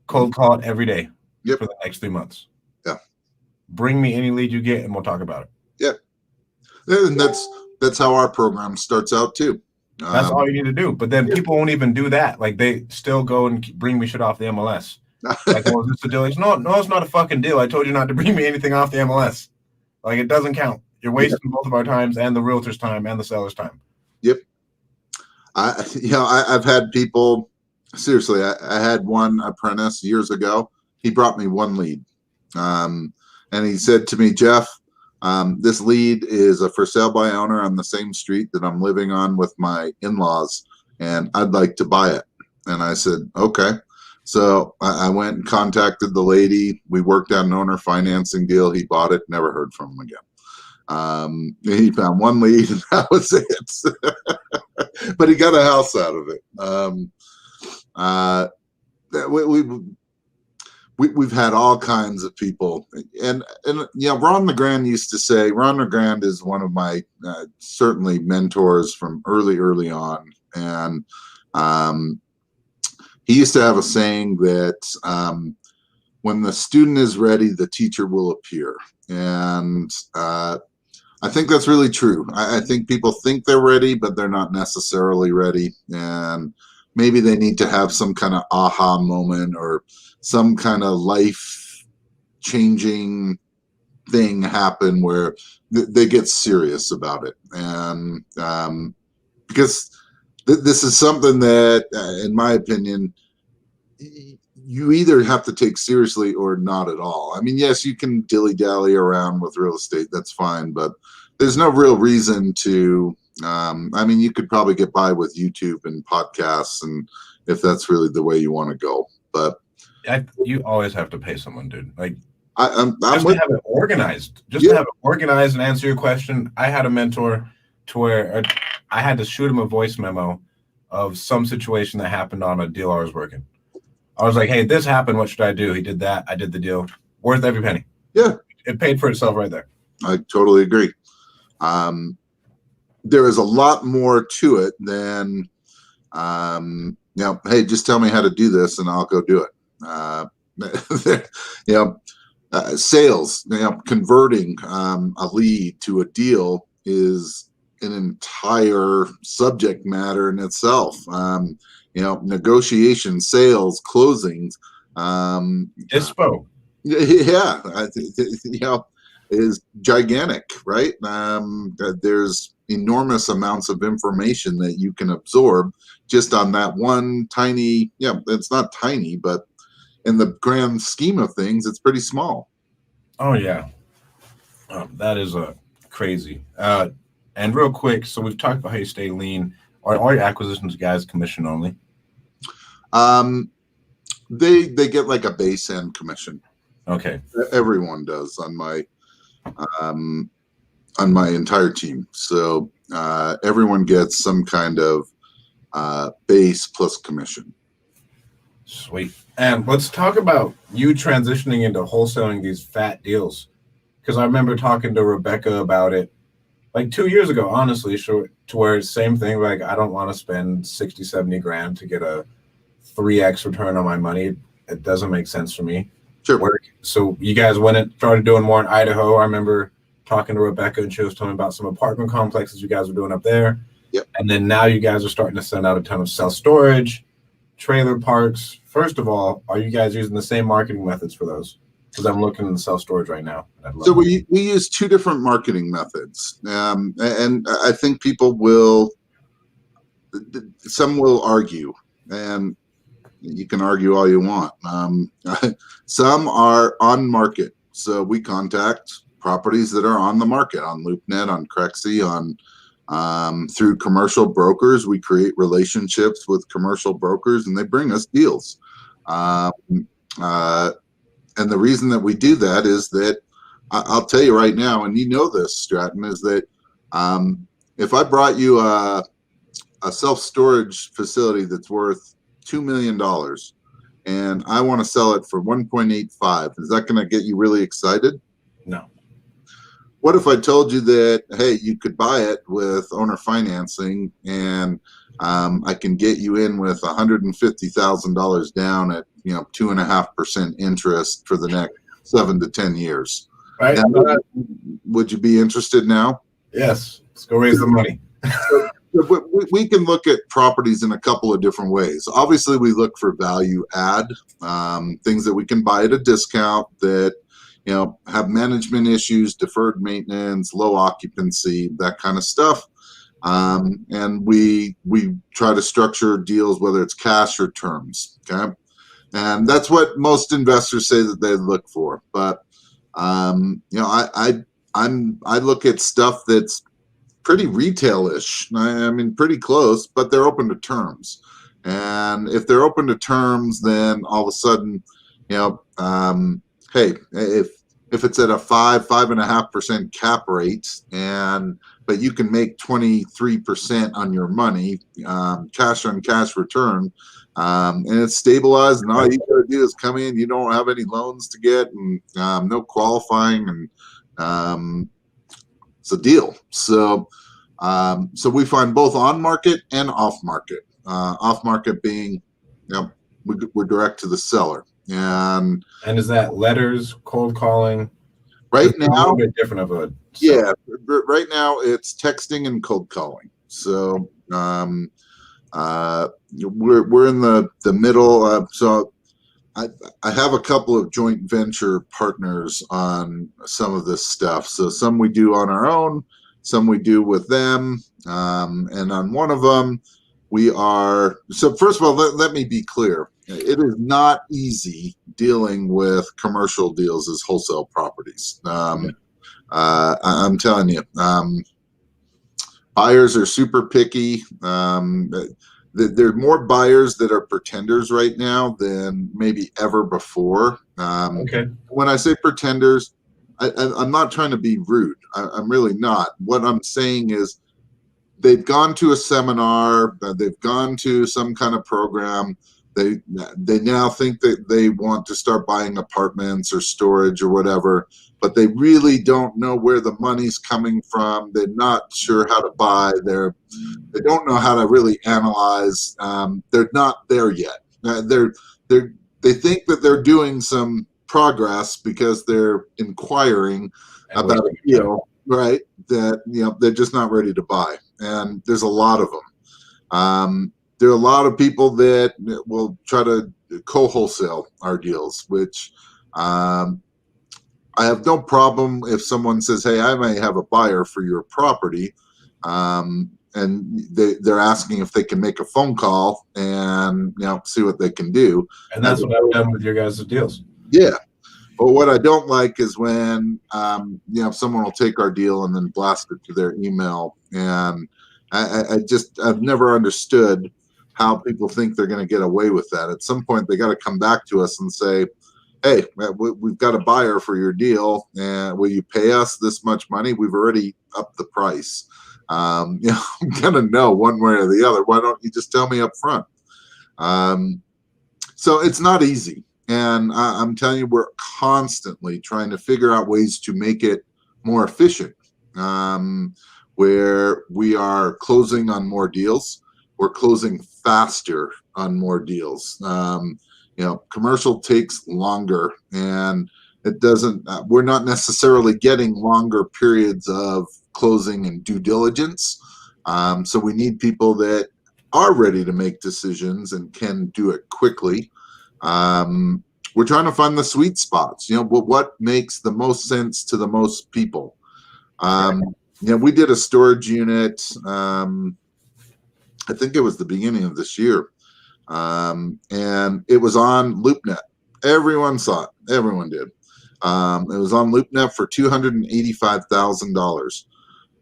cold call it every day for the next 3 months. Yeah. Bring me any lead you get and we'll talk about it. Yeah. And that's how our program starts out too. That's all you need to do. But then people won't even do that. Like, they still go and bring me shit off the MLS. Like, well, is this a deal? Like, no, it's not a fucking deal. I told you not to bring me anything off the MLS. Like, it doesn't count. You're wasting both of our times and the realtor's time and the seller's time. Yep. I've had people, seriously, I had one apprentice years ago. He brought me one lead. And he said to me, Jeff, this lead is a for sale by owner on the same street that I'm living on with my in-laws, and I'd like to buy it. And I said, okay. So I went and contacted the lady. We worked out an owner financing deal. He bought it, never heard from him again. He found one lead, and that was it. But he got a house out of it. We've had all kinds of people, and Ron LeGrand used to say, Ron LeGrand is one of my certainly mentors from early on, and he used to have a saying that when the student is ready, the teacher will appear. And I think that's really true. I think people think they're ready, but they're not necessarily ready. And maybe they need to have some kind of aha moment or some kind of life-changing thing happen where they get serious about it. And because this is something that, in my opinion, you either have to take seriously or not at all. I mean, yes, you can dilly-dally around with real estate. That's fine, but there's no real reason to. I mean, you could probably get by with YouTube and podcasts, and if that's really the way you want to go. But you always have to pay someone, dude. Like, I'm just with, to have it organized. Just yeah. to have it organized and answer your question. I had a mentor to where I had to shoot him a voice memo of some situation that happened on a deal I was working. I was like, hey, this happened. What should I do? He did that. I did the deal. Worth every penny. Yeah. It paid for itself right there. I totally agree. There is a lot more to it than, hey, just tell me how to do this and I'll go do it. Sales, converting a lead to a deal is an entire subject matter in itself. Negotiation, sales, closings. Dispo. Is gigantic, right? There's enormous amounts of information that you can absorb just on that one tiny, it's not tiny, but in the grand scheme of things, it's pretty small. Oh, yeah. That is crazy. And real quick, so we've talked about how you stay lean. Are all your acquisitions guys commission only? They get like a base end commission. Okay. Everyone does on my entire team. So everyone gets some kind of base plus commission. Sweet. And let's talk about you transitioning into wholesaling these fat deals. Because I remember talking to Rebecca about it like 2 years ago, honestly, to where it's same thing. Like, I don't want to spend 60, 70 grand to get a 3x return on my money. It doesn't make sense for me. Sure. So you guys went and started doing more in Idaho. I remember talking to Rebecca and she was telling me about some apartment complexes you guys were doing up there. Yep. And then now you guys are starting to send out a ton of self-storage, trailer parks. First of all, are you guys using the same marketing methods for those? Because I'm looking in self-storage right now. So we use two different marketing methods. And I think some will argue, and you can argue all you want. Some are on market. So we contact properties that are on the market, on LoopNet, on Crexy, through commercial brokers. We create relationships with commercial brokers and they bring us deals. And the reason that we do that is that I'll tell you right now, and you know this, Stratton, is that if I brought you a self-storage facility that's worth $2 million and I want to sell it for 1.85, is that going to get you really excited? No. What if I told you that, hey, you could buy it with owner financing and I can get you in with $150,000 down at 2.5% interest for the next 7 to 10 years? Right. Would you be interested now? Yes. Let's go raise the money. We can look at properties in a couple of different ways. Obviously, we look for value add, things that we can buy at a discount that have management issues, deferred maintenance, low occupancy, that kind of stuff. And we try to structure deals, whether it's cash or terms. Okay. And that's what most investors say that they look for. But, I look at stuff that's pretty retail-ish. I mean, pretty close, but they're open to terms. And if they're open to terms, then all of a sudden, hey, if it's at a 5.5% cap rate, but you can make 23% on your money, cash on cash return, and it's stabilized, and all you got to do is come in. You don't have any loans to get, and no qualifying, and it's a deal. So we find both on market and off market. Off market being, we're direct to the seller. And is that letters, cold calling? Right it's now, a little bit different of a seller. Yeah. Right now, it's texting and cold calling. So we're in the middle. So I have a couple of joint venture partners on some of this stuff. So some we do on our own, some we do with them, and on one of them we are. So first of all, let me be clear. it is not easy dealing with commercial deals as wholesale properties. I'm telling you, buyers are super picky. There are more buyers that are pretenders right now than maybe ever before. Okay. When I say pretenders, I'm not trying to be rude. I'm really not. What I'm saying is they've gone to a seminar, they've gone to some kind of program. They now think that they want to start buying apartments or storage or whatever, but they really don't know where the money's coming from. They're not sure how to buy. They don't know how to really analyze. They're not there yet. They think that they're doing some progress because they're inquiring about a deal, right? That they're just not ready to buy, and there's a lot of them. There are a lot of people that will try to co-wholesale our deals, which I have no problem if someone says, "Hey, I may have a buyer for your property." And they're asking if they can make a phone call and see what they can do. And that's what I've done with your guys' deals. Yeah. But what I don't like is when someone will take our deal and then blast it to their email. And I've never understood how people think they're going to get away with that. At some point, they got to come back to us and say, "Hey, we've got a buyer for your deal, and will you pay us this much money? We've already upped the price." I'm gonna know one way or the other. Why don't you just tell me up front? So it's not easy, and I'm telling you, we're constantly trying to figure out ways to make it more efficient. Where we are closing on more deals, we're closing faster on more deals. Commercial takes longer, and it doesn't. We're not necessarily getting longer periods of closing and due diligence. So we need people that are ready to make decisions and can do it quickly. We're trying to find the sweet spots. What makes the most sense to the most people. We did a storage unit. I think it was the beginning of this year. And it was on LoopNet. Everyone saw it. Everyone did. It was on LoopNet for $285,000.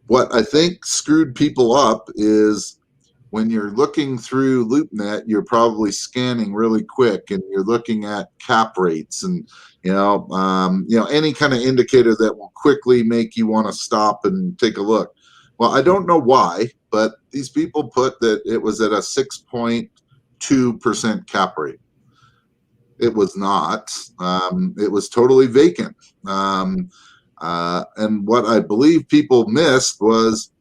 What I think screwed people up is when you're looking through LoopNet, you're probably scanning really quick and you're looking at cap rates and any kind of indicator that will quickly make you want to stop and take a look. Well, I don't know why, but these people put that it was at a 6.2% cap rate. It was not. It was totally vacant. And what I believe people missed was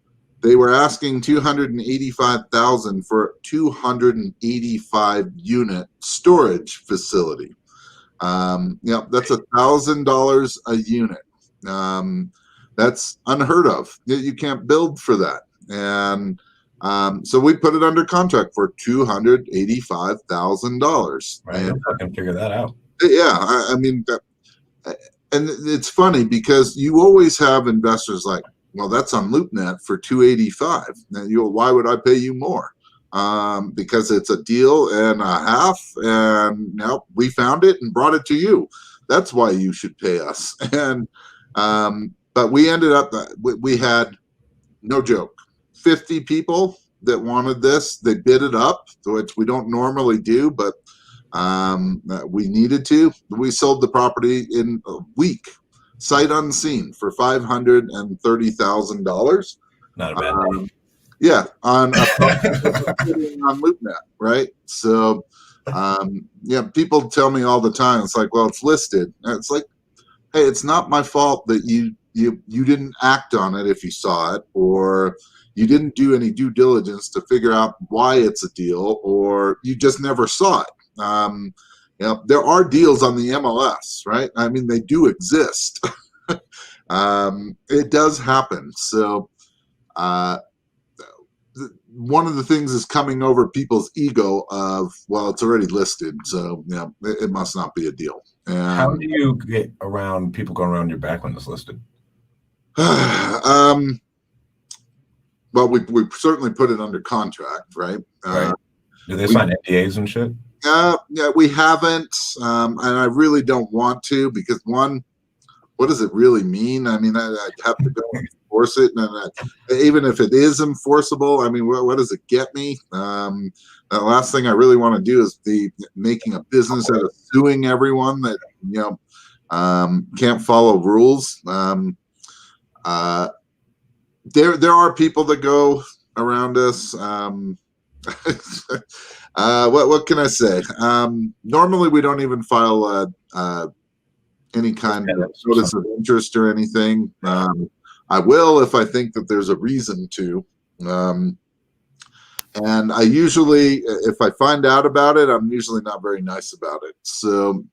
they were asking $285,000 for a 285 unit storage facility. That's $1,000 a unit. That's unheard of. You can't build for that. And so we put it under contract for $285,000. Right, if I can figure that out. Yeah, I mean, and it's funny because you always have investors like, well, that's on LoopNet for $285. Now, why would I pay you more? Because it's a deal and a half, and we found it and brought it to you. That's why you should pay us. And but we ended up, we had, no joke, 50 people that wanted this. They bid it up, which we don't normally do, but we needed to. We sold the property in a week, sight unseen, for $530,000. Not a bad day. Yeah, on LoopNet, right? So, people tell me all the time, it's like, well, it's listed. And it's like, hey, it's not my fault that you didn't act on it if you saw it, or you didn't do any due diligence to figure out why it's a deal, or you just never saw it. There are deals on the MLS, right? I mean, they do exist. It does happen. So one of the things is coming over people's ego of, well, it's already listed, so it must not be a deal. And how do you get around people going around your back when it's listed? Well, we certainly put it under contract, right? Right. Do they sign NDAs and shit? Yeah, we haven't, and I really don't want to because one, what does it really mean? I mean, I'd have to go and enforce it, and even if it is enforceable, I mean, what does it get me? The last thing I really want to do is be making a business out of suing everyone that can't follow rules. There are people that go around us. What can I say? Normally, we don't even file any kind of notice of interest or anything. I will if I think that there's a reason to. And I usually, if I find out about it, I'm usually not very nice about it. So,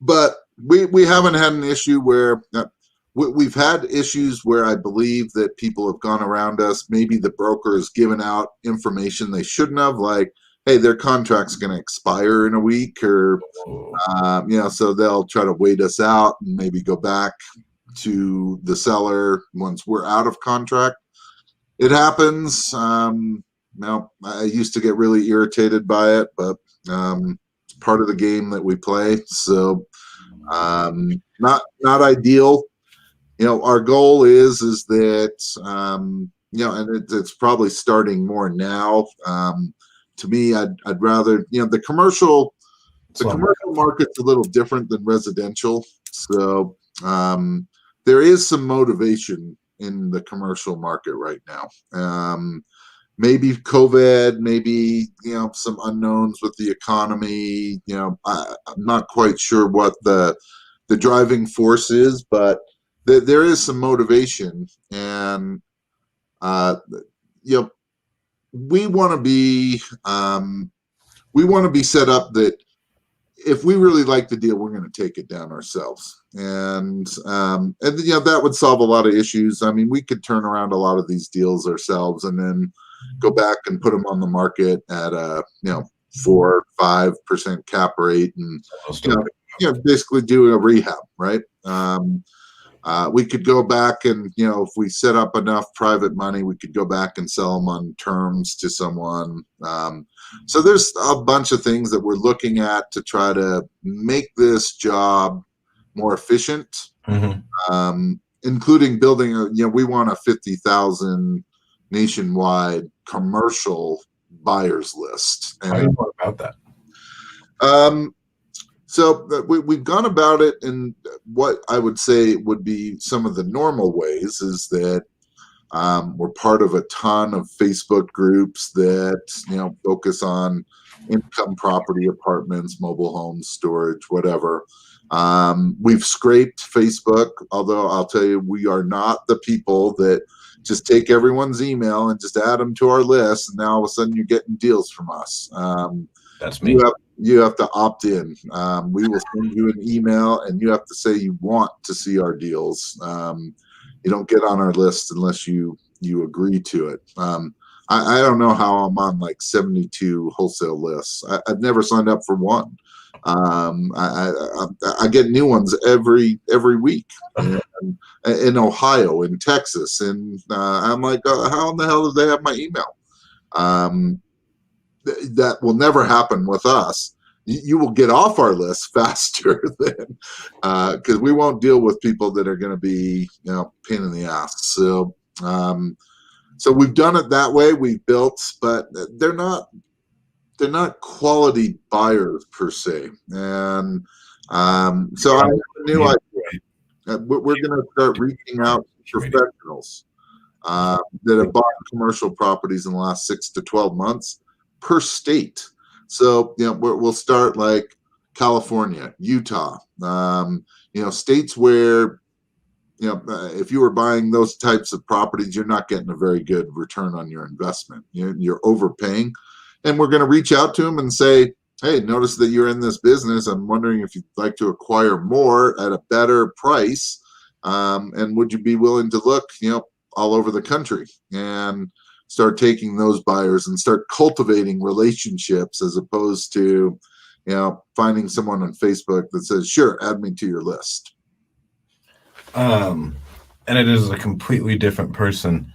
but we haven't had an issue where we've had issues where I believe that people have gone around us. Maybe the broker has given out information they shouldn't have, like, hey, their contract's going to expire in a week, or so they'll try to wait us out and maybe go back to the seller once we're out of contract. It happens. I used to get really irritated by it, but it's part of the game that we play. So not ideal. Our goal is that and it's probably starting more now. To me, I'd rather the commercial market's a little different than residential, so there is some motivation in the commercial market right now. Maybe COVID, maybe some unknowns with the economy. I'm not quite sure what the driving force is, but there is some motivation, and we want to be set up that if we really like the deal, we're going to take it down ourselves, and that would solve a lot of issues. I mean, we could turn around a lot of these deals ourselves and then go back and put them on the market at a 4-5% cap rate, and basically do a rehab, right? We could go back and, if we set up enough private money, we could go back and sell them on terms to someone. So there's a bunch of things that we're looking at to try to make this job more efficient, including building we want a 50,000 nationwide commercial buyers list. How do you know about that? So we've gone about it in what I would say would be some of the normal ways, is that we're part of a ton of Facebook groups that focus on income property, apartments, mobile homes, storage, whatever. We've scraped Facebook, although I'll tell you, we are not the people that just take everyone's email and just add them to our list, and now all of a sudden you're getting deals from us. That's me. You have to opt in. We will send you an email, and you have to say you want to see our deals. You don't get on our list unless you agree to it. I don't know how I'm on like 72 wholesale lists. I've never signed up for one. I get new ones every week in Ohio, in Texas, and I'm like, how in the hell do they have my email? That will never happen with us. You will get off our list faster than because we won't deal with people that are going to be pain in the ass. So we've done it that way. We've built, but they're not quality buyers per se. And so I have a new idea. We're going to start reaching out to professionals that have bought commercial properties in the last 6 to 12 months per state. So we'll start like California, Utah, states where if you were buying those types of properties, you're not getting a very good return on your investment. You're overpaying, and we're going to reach out to them and say, hey, notice that you're in this business. I'm wondering if you'd like to acquire more at a better price, and would you be willing to look all over the country and start taking those buyers and start cultivating relationships, as opposed to finding someone on Facebook that says, sure, add me to your list. And it is a completely different person.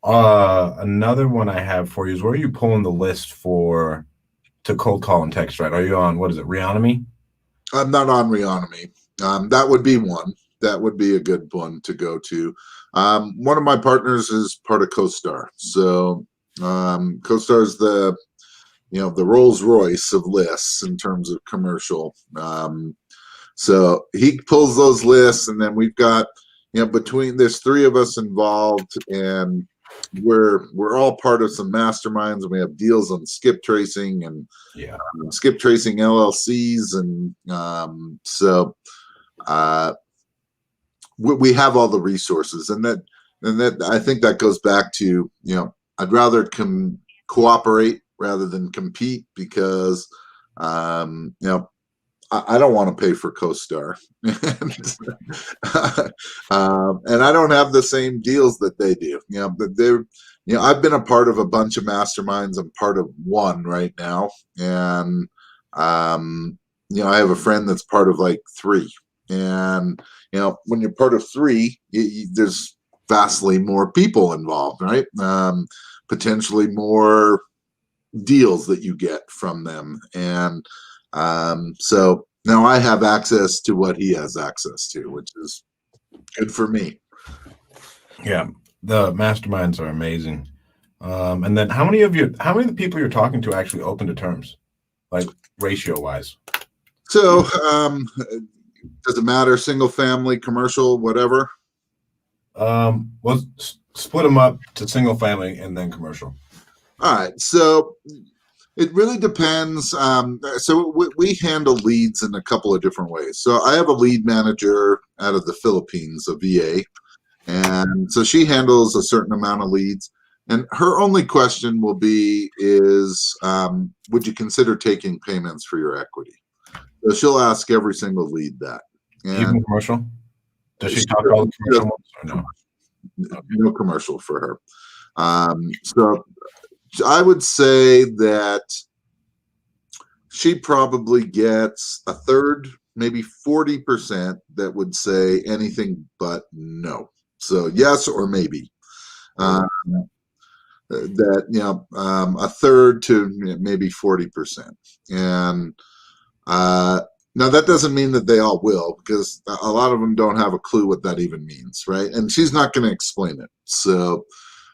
Another one I have for you is, where are you pulling the list for to cold call and text, right? Are you on, what is it, Reonomy? I'm not on Reonomy. That would be one. That would be a good one to go to. One of my partners is part of CoStar. So CoStar is the Rolls Royce of lists in terms of commercial. So he pulls those lists, and then we've got, between there's three of us involved, and we're all part of some masterminds, and we have deals on skip tracing and skip tracing LLCs, and so we have all the resources, and that I think that goes back to, I'd rather cooperate rather than compete, because I don't want to pay for CoStar, and I don't have the same deals that they do. But I've been a part of a bunch of masterminds. I'm part of one right now, and I have a friend that's part of like three. And when you're part of three, there's vastly more people involved, right? Potentially more deals that you get from them, and so now I have access to what he has access to, which is good for me. Yeah, the masterminds are amazing. And then how many of the people you're talking to actually open to terms, like ratio wise? So does it matter? Single family, commercial, whatever? Well, split them up to single family and then commercial. All right. So it really depends. So we handle leads in a couple of different ways. So I have a lead manager out of the Philippines, a VA, and so she handles a certain amount of leads. And her only question will be would you consider taking payments for your equity? So she'll ask every single lead that. And even commercial? Does she talk all the commercial ones or no? No commercial for her. So I would say that she probably gets a third, maybe 40% that would say anything but no. So yes or maybe. A third to maybe 40%. And now that doesn't mean that they all will, because a lot of them don't have a clue what that even means, right? And she's not going to explain it. So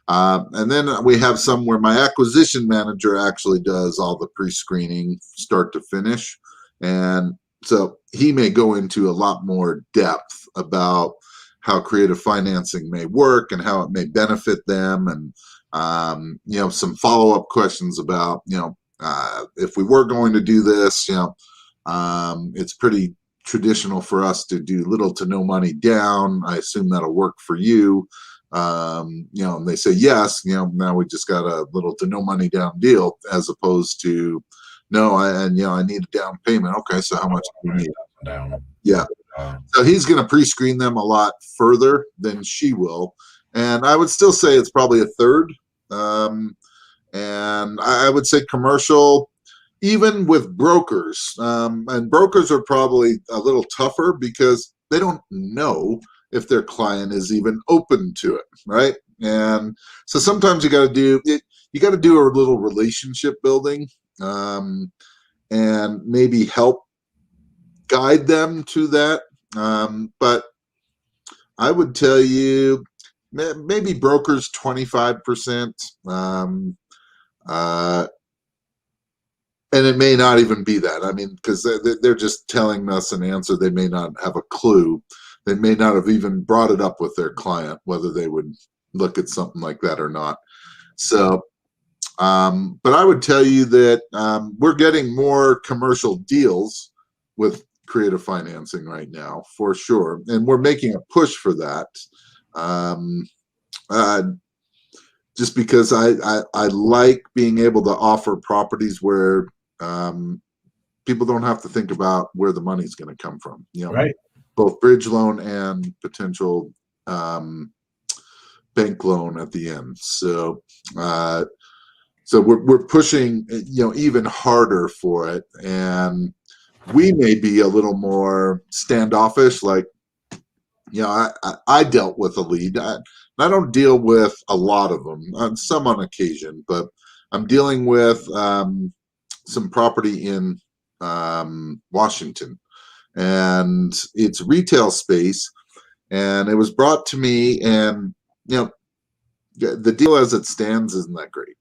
and then we have some where my acquisition manager actually does all the pre-screening start to finish. And so he may go into a lot more depth about how creative financing may work and how it may benefit them. And, some follow-up questions about, if we were going to do this, it's pretty traditional for us to do little to no money down. I assume that'll work for you. And they say yes, now we just got a little to no money down deal, as opposed to no, I need a down payment. Okay, so how much do you need? Down. Yeah. So he's going to pre-screen them a lot further than she will. And I would still say it's probably a third. And I would say commercial, even with brokers, and brokers are probably a little tougher because they don't know if their client is even open to it, right? And so sometimes you got to do a little relationship building, and maybe help guide them to that. But I would tell you maybe brokers 25%, and it may not even be that. I mean, because they're just telling us an answer. They may not have a clue. They may not have even brought it up with their client, whether they would look at something like that or not. So, but I would tell you that we're getting more commercial deals with creative financing right now, for sure. And we're making a push for that. Just because I like being able to offer properties where people don't have to think about where the money's going to come from. Right. Both bridge loan and potential bank loan at the end. So we're pushing even harder for it, and we may be a little more standoffish. Like, I dealt with a lead. I don't deal with a lot of them, some on occasion, but I'm dealing with some property in Washington, and it's retail space, and it was brought to me, and the deal as it stands isn't that great.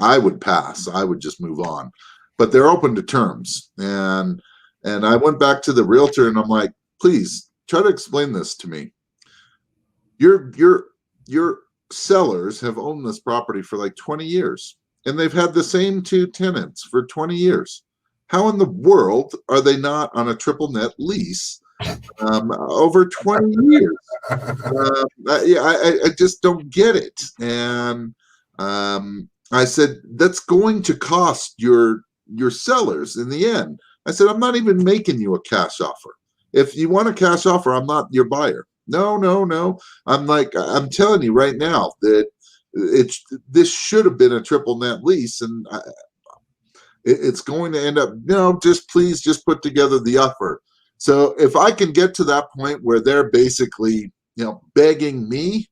I would pass. I would just move on, but they're open to terms, and I went back to the realtor and I'm like, please try to explain this to me. Your sellers have owned this property for like 20 years, and they've had the same two tenants for 20 years. How in the world are they not on a triple net lease over 20 years? I just don't get it. And I said, that's going to cost your sellers in the end. I said, I'm not even making you a cash offer. If you want a cash offer, I'm not your buyer. No. I'm telling you right now that this should have been a triple net lease, and it's going to end up, just please just put together the offer. So if I can get to that point where they're basically, begging me,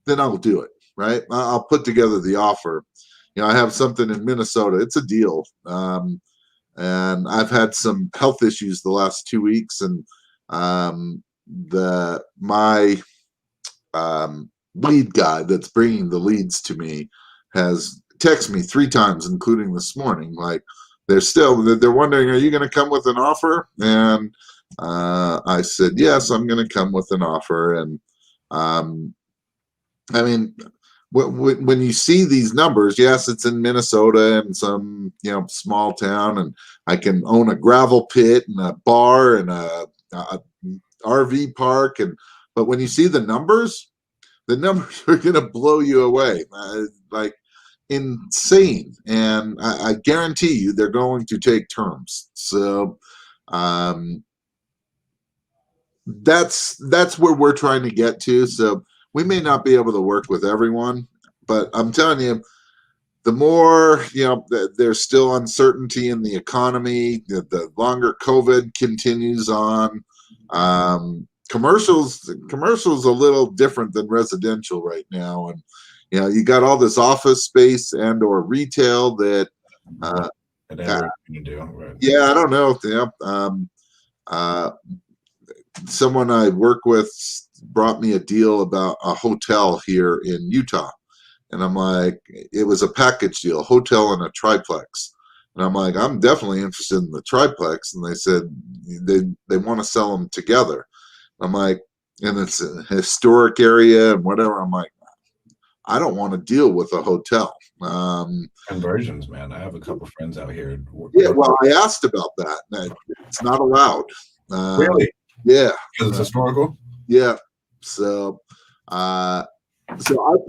then I'll do it, right? I'll put together the offer. I have something in Minnesota. It's a deal. And I've had some health issues the last 2 weeks, and my lead guy that's bringing the leads to me has texted me 3 times, including this morning. Like they're wondering, are you going to come with an offer? And I said, yes, I'm going to come with an offer. And I mean, when you see these numbers, yes, it's in Minnesota and some small town, and I can own a gravel pit and a bar and a RV park, but when you see the numbers are going to blow you away, like insane. And I guarantee you they're going to take terms. So that's where we're trying to get to. So we may not be able to work with everyone, but I'm telling you, the more, there's still uncertainty in the economy, the longer COVID continues on. Commercial's a little different than residential right now. And, you got all this office space and or retail that, you do, right? I don't know. Someone I work with brought me a deal about a hotel here in Utah. And I'm like, it was a package deal, hotel and a triplex. And I'm like, I'm definitely interested in the triplex. And they said they want to sell them together. I'm like, and it's a historic area and whatever. I'm like, I don't want to deal with a hotel. Conversions, man. I have a couple friends out here. Yeah, well, I asked about that. It's not allowed. Really? Yeah. Because it's historical? Yeah. So I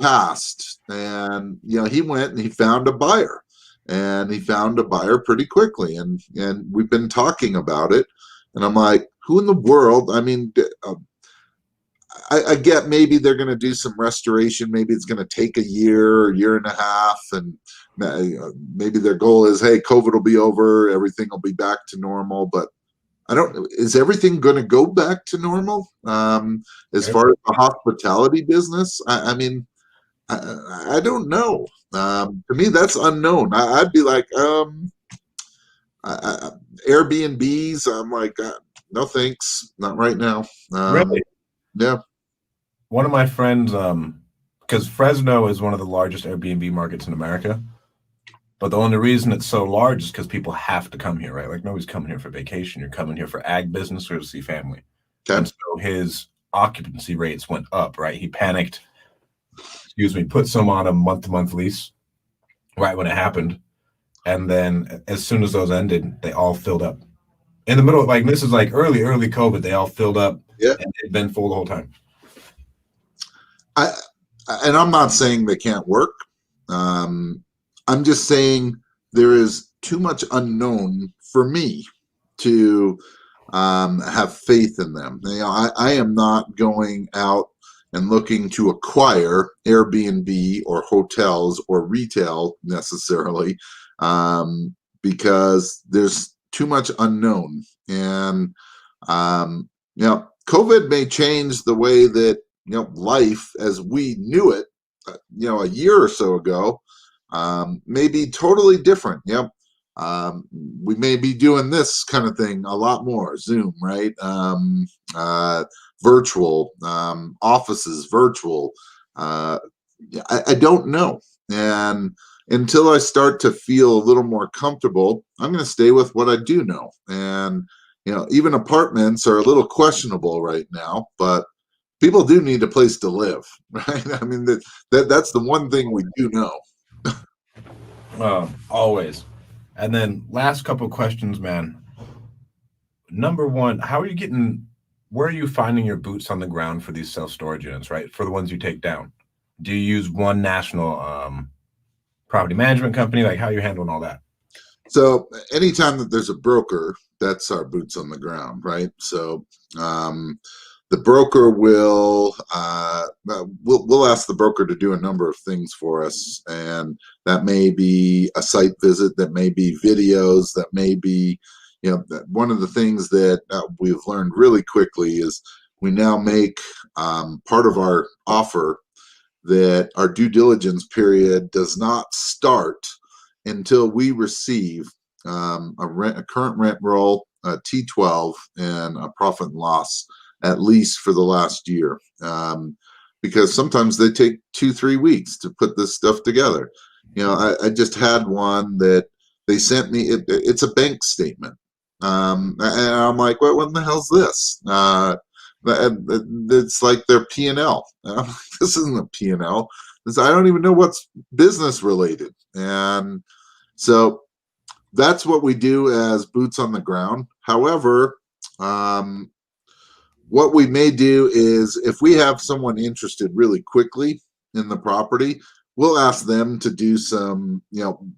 passed, and he went and he found a buyer, and he found a buyer pretty quickly, and we've been talking about it, and I'm like, who in the world? I mean, I get maybe they're going to do some restoration, maybe it's going to take a year and a half, and maybe their goal is, hey, COVID will be over, everything will be back to normal. But is everything going to go back to normal? As far as the hospitality business, I mean, I don't know. To me, that's unknown. I'd be like, Airbnbs. I'm like, no thanks, not right now. Really? Yeah. One of my friends, because Fresno is one of the largest Airbnb markets in America. But the only reason it's so large is because people have to come here, right? Like nobody's coming here for vacation. You're coming here for ag business or to see family. Okay. And so his occupancy rates went up, right? He panicked, put some on a month-to-month lease right when it happened. And then as soon as those ended, they all filled up. In the middle of, this is like early COVID, they all filled up. Yeah. And they've been full the whole time. And I'm not saying they can't work. I'm just saying there is too much unknown for me to have faith in them. I am not going out and looking to acquire Airbnb or hotels or retail necessarily, because there's too much unknown. And COVID may change the way that life as we knew it, a year or so ago. may be totally different. Yep. We may be doing this kind of thing a lot more. Zoom, right? Virtual offices, virtual. I don't know. And until I start to feel a little more comfortable, I'm going to stay with what I do know. And, even apartments are a little questionable right now, but people do need a place to live, right? I mean, that's the one thing we do know. Always. And then last couple questions, man. Number one, where are you finding your boots on the ground for these self-storage units, right? For the ones you take down. Do you use one national property management company? Like, how are you handling all that? So anytime that there's a broker, that's our boots on the ground, right? So the broker we'll ask the broker to do a number of things for us, and that may be a site visit, that may be videos, that may be, one of the things that we've learned really quickly is we now make part of our offer that our due diligence period does not start until we receive a current rent roll, a T12, and a profit and loss, at least for the last year. Because sometimes they take 2-3 weeks to put this stuff together. I just had one that they sent me. It's a bank statement. And I'm like, what in the hell's this? It's like their P&L. This isn't a P&L. I don't even know what's business related. And so that's what we do as boots on the ground. However, what we may do is if we have someone interested really quickly in the property, we'll ask them to do some,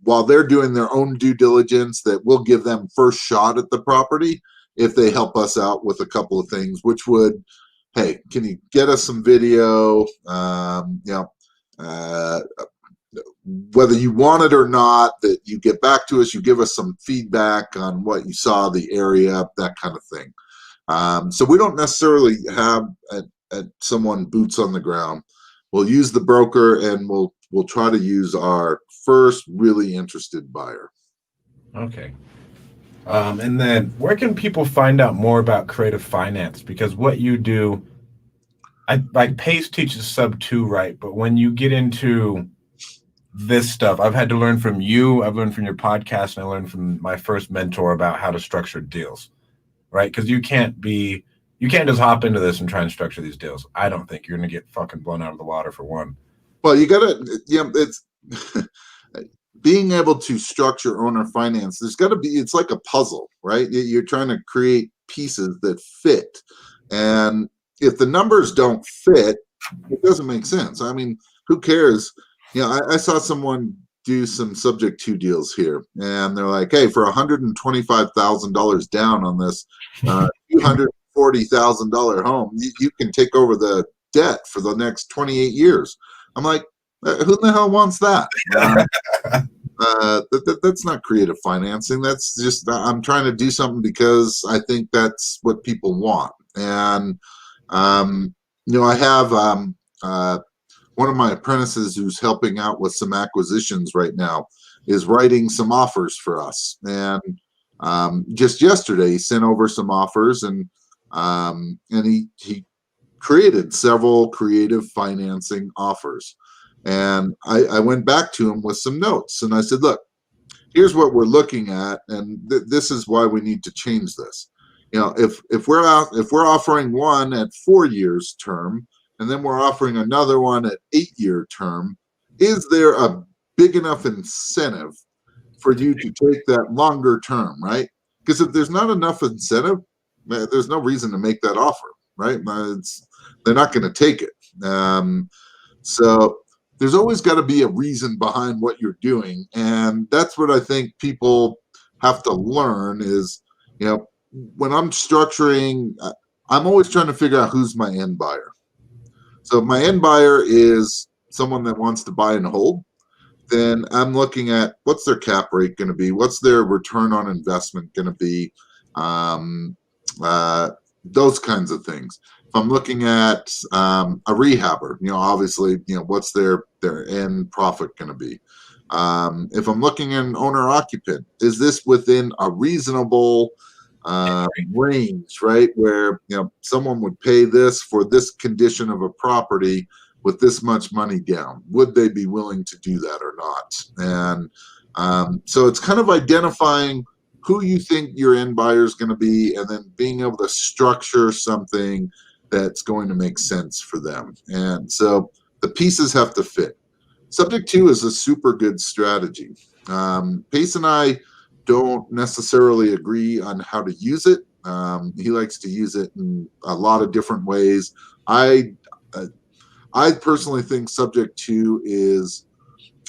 while they're doing their own due diligence, that we'll give them first shot at the property if they help us out with a couple of things, which would, hey, can you get us some video? Whether you want it or not, that you get back to us, you give us some feedback on what you saw, the area, that kind of thing. So we don't necessarily have someone boots on the ground. We'll use the broker, and we'll try to use our first really interested buyer. Okay. And then where can people find out more about creative finance? Because what you do, Pace teaches sub 2, right? But when you get into this stuff, I've had to learn from you, I've learned from your podcast, and I learned from my first mentor about how to structure deals, right? Because you can't just hop into this and try and structure these deals. I don't think you're going to get fucking blown out of the water for one. Well, you got to, it's being able to structure owner finance. There's got to be, it's like a puzzle, right? You're trying to create pieces that fit. And if the numbers don't fit, it doesn't make sense. I mean, who cares? I saw someone do some subject to deals here, and they're like, hey, for $125,000 down on this $240,000 home, you can take over the debt for the next 28 years. I'm like, who the hell wants that? That's not creative financing. That's just, I'm trying to do something because I think that's what people want. And I have one of my apprentices who's helping out with some acquisitions right now is writing some offers for us. And just yesterday, he sent over some offers, and he created several creative financing offers. And I went back to him with some notes, and I said, look, here's what we're looking at, and this is why we need to change this. If we're offering one at 4 years term, and then we're offering another one at 8-year term, is there a big enough incentive for you to take that longer term, right? Because if there's not enough incentive, there's no reason to make that offer, right? They're not going to take it. So there's always got to be a reason behind what you're doing. And that's what I think people have to learn is, when I'm structuring, I'm always trying to figure out who's my end buyer. So if my end buyer is someone that wants to buy and hold, then I'm looking at what's their cap rate going to be, what's their return on investment going to be, those kinds of things. If I'm looking at a rehabber, obviously, what's their end profit going to be. If I'm looking at an owner occupant, is this within a reasonable range, right? Where someone would pay this for this condition of a property with this much money down. Would they be willing to do that or not? And so it's kind of identifying who you think your end buyer is going to be, and then being able to structure something that's going to make sense for them. And so the pieces have to fit. Subject to is a super good strategy. Pace and I don't necessarily agree on how to use it. He likes to use it in a lot of different ways. I personally think subject to is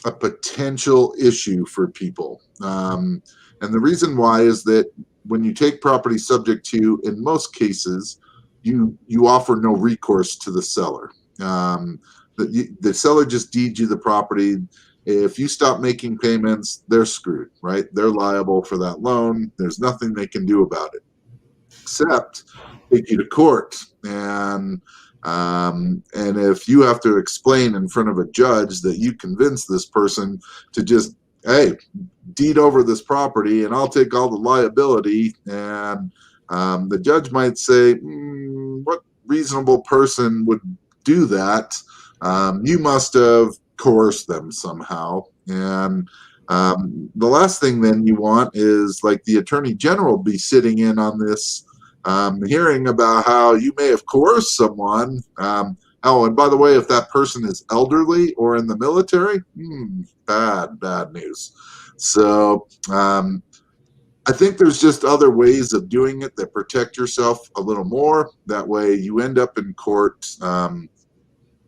a potential issue for people. And the reason why is that when you take property subject to, in most cases, you offer no recourse to the seller. The seller just deeds you the property. If you stop making payments, they're screwed, right? They're liable for that loan. There's nothing they can do about it except take you to court. And if you have to explain in front of a judge that you convinced this person to just, hey, deed over this property and I'll take all the liability, and the judge might say, what reasonable person would do that? You must have coerced them somehow. And the last thing then you want is like the attorney general be sitting in on this hearing about how you may have coerced someone. Oh, and by the way, if that person is elderly or in the military, bad news. So I think there's just other ways of doing it that protect yourself a little more. That way you end up in court.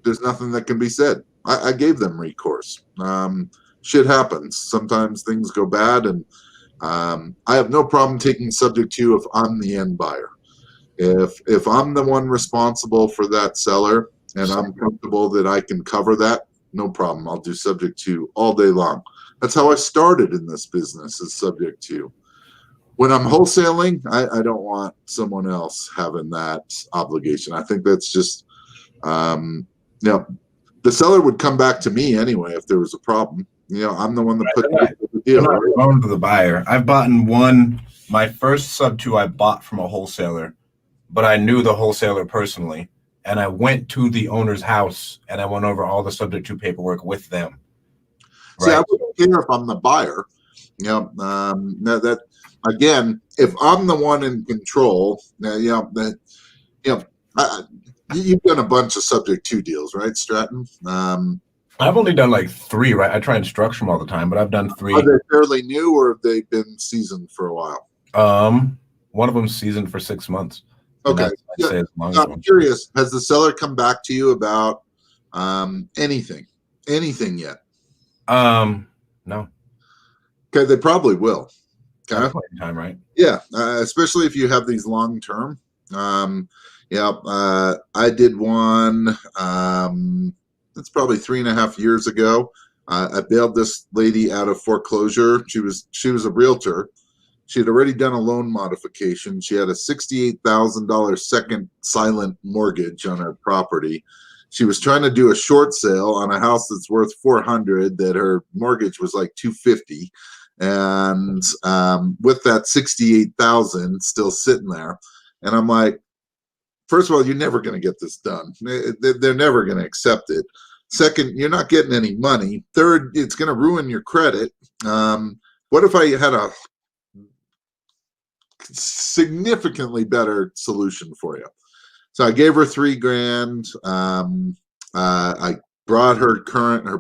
There's nothing that can be said. I gave them recourse. Shit happens. Sometimes things go bad, and I have no problem taking subject to if I'm the end buyer. If I'm the one responsible for that seller and I'm comfortable that I can cover that, no problem. I'll do subject to all day long. That's how I started in this business, is subject to. When I'm wholesaling, I don't want someone else having that obligation. I think that's just, the seller would come back to me anyway if there was a problem. I'm the one that put the deal. I'm not going to the buyer. I've bought one. My first sub two I bought from a wholesaler, but I knew the wholesaler personally, and I went to the owner's house and I went over all the subject to paperwork with them. Right? See, I wouldn't care if I'm the buyer. That again, if I'm the one in control, you've done a bunch of subject to deals, right, Stratton? I've only done like 3, right? I try and structure them all the time, but I've done 3. Are they fairly new, or have they been seasoned for a while? One of them seasoned for 6 months. Okay. I'm curious, has the seller come back to you about anything yet? No. Okay, they probably will. Okay. Time, right? Yeah, especially if you have these long term. I did one. That's probably 3.5 years ago. I bailed this lady out of foreclosure. She was a realtor. She had already done a loan modification. She had a $68,000 second silent mortgage on her property. She was trying to do a short sale on a house that's worth $400 that her mortgage was like $250, and with that $68,000 still sitting there. And I'm like, first of all, you're never going to get this done. They're never going to accept it. Second, you're not getting any money. Third, it's going to ruin your credit. What if I had a significantly better solution for you? So I gave her $3,000. I brought her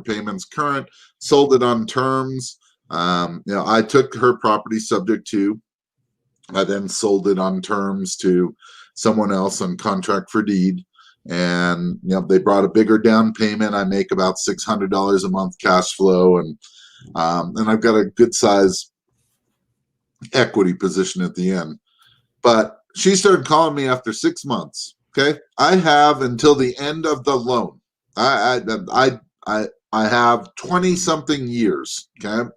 payments current, sold it on terms. I took her property subject to. I then sold it on terms to someone else on contract for deed, and they brought a bigger down payment. I make about $600 a month cash flow, and I've got a good size equity position at the end. But she started calling me after 6 months. Okay, I have until the end of the loan. I have 20-something years. Okay,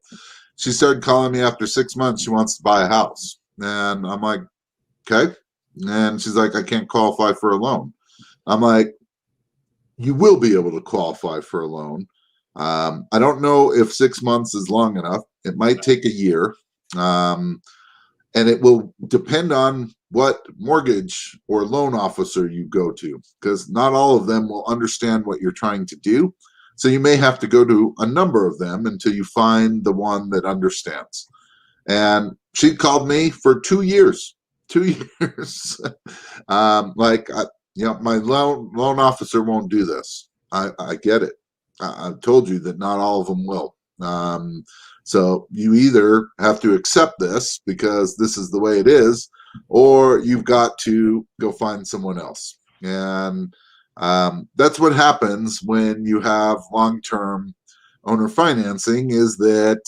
she started calling me after 6 months. She wants to buy a house, and I'm like, okay. And she's like, I can't qualify for a loan. I'm like, you will be able to qualify for a loan. I don't know if 6 months is long enough. It might take a year. And it will depend on what mortgage or loan officer you go to, because not all of them will understand what you're trying to do. So you may have to go to a number of them until you find the one that understands. And she called me for 2 years. 2 years. My loan officer won't do this. I get it. I've told you that not all of them will. So you either have to accept this because this is the way it is, or you've got to go find someone else. And that's what happens when you have long-term owner financing, is that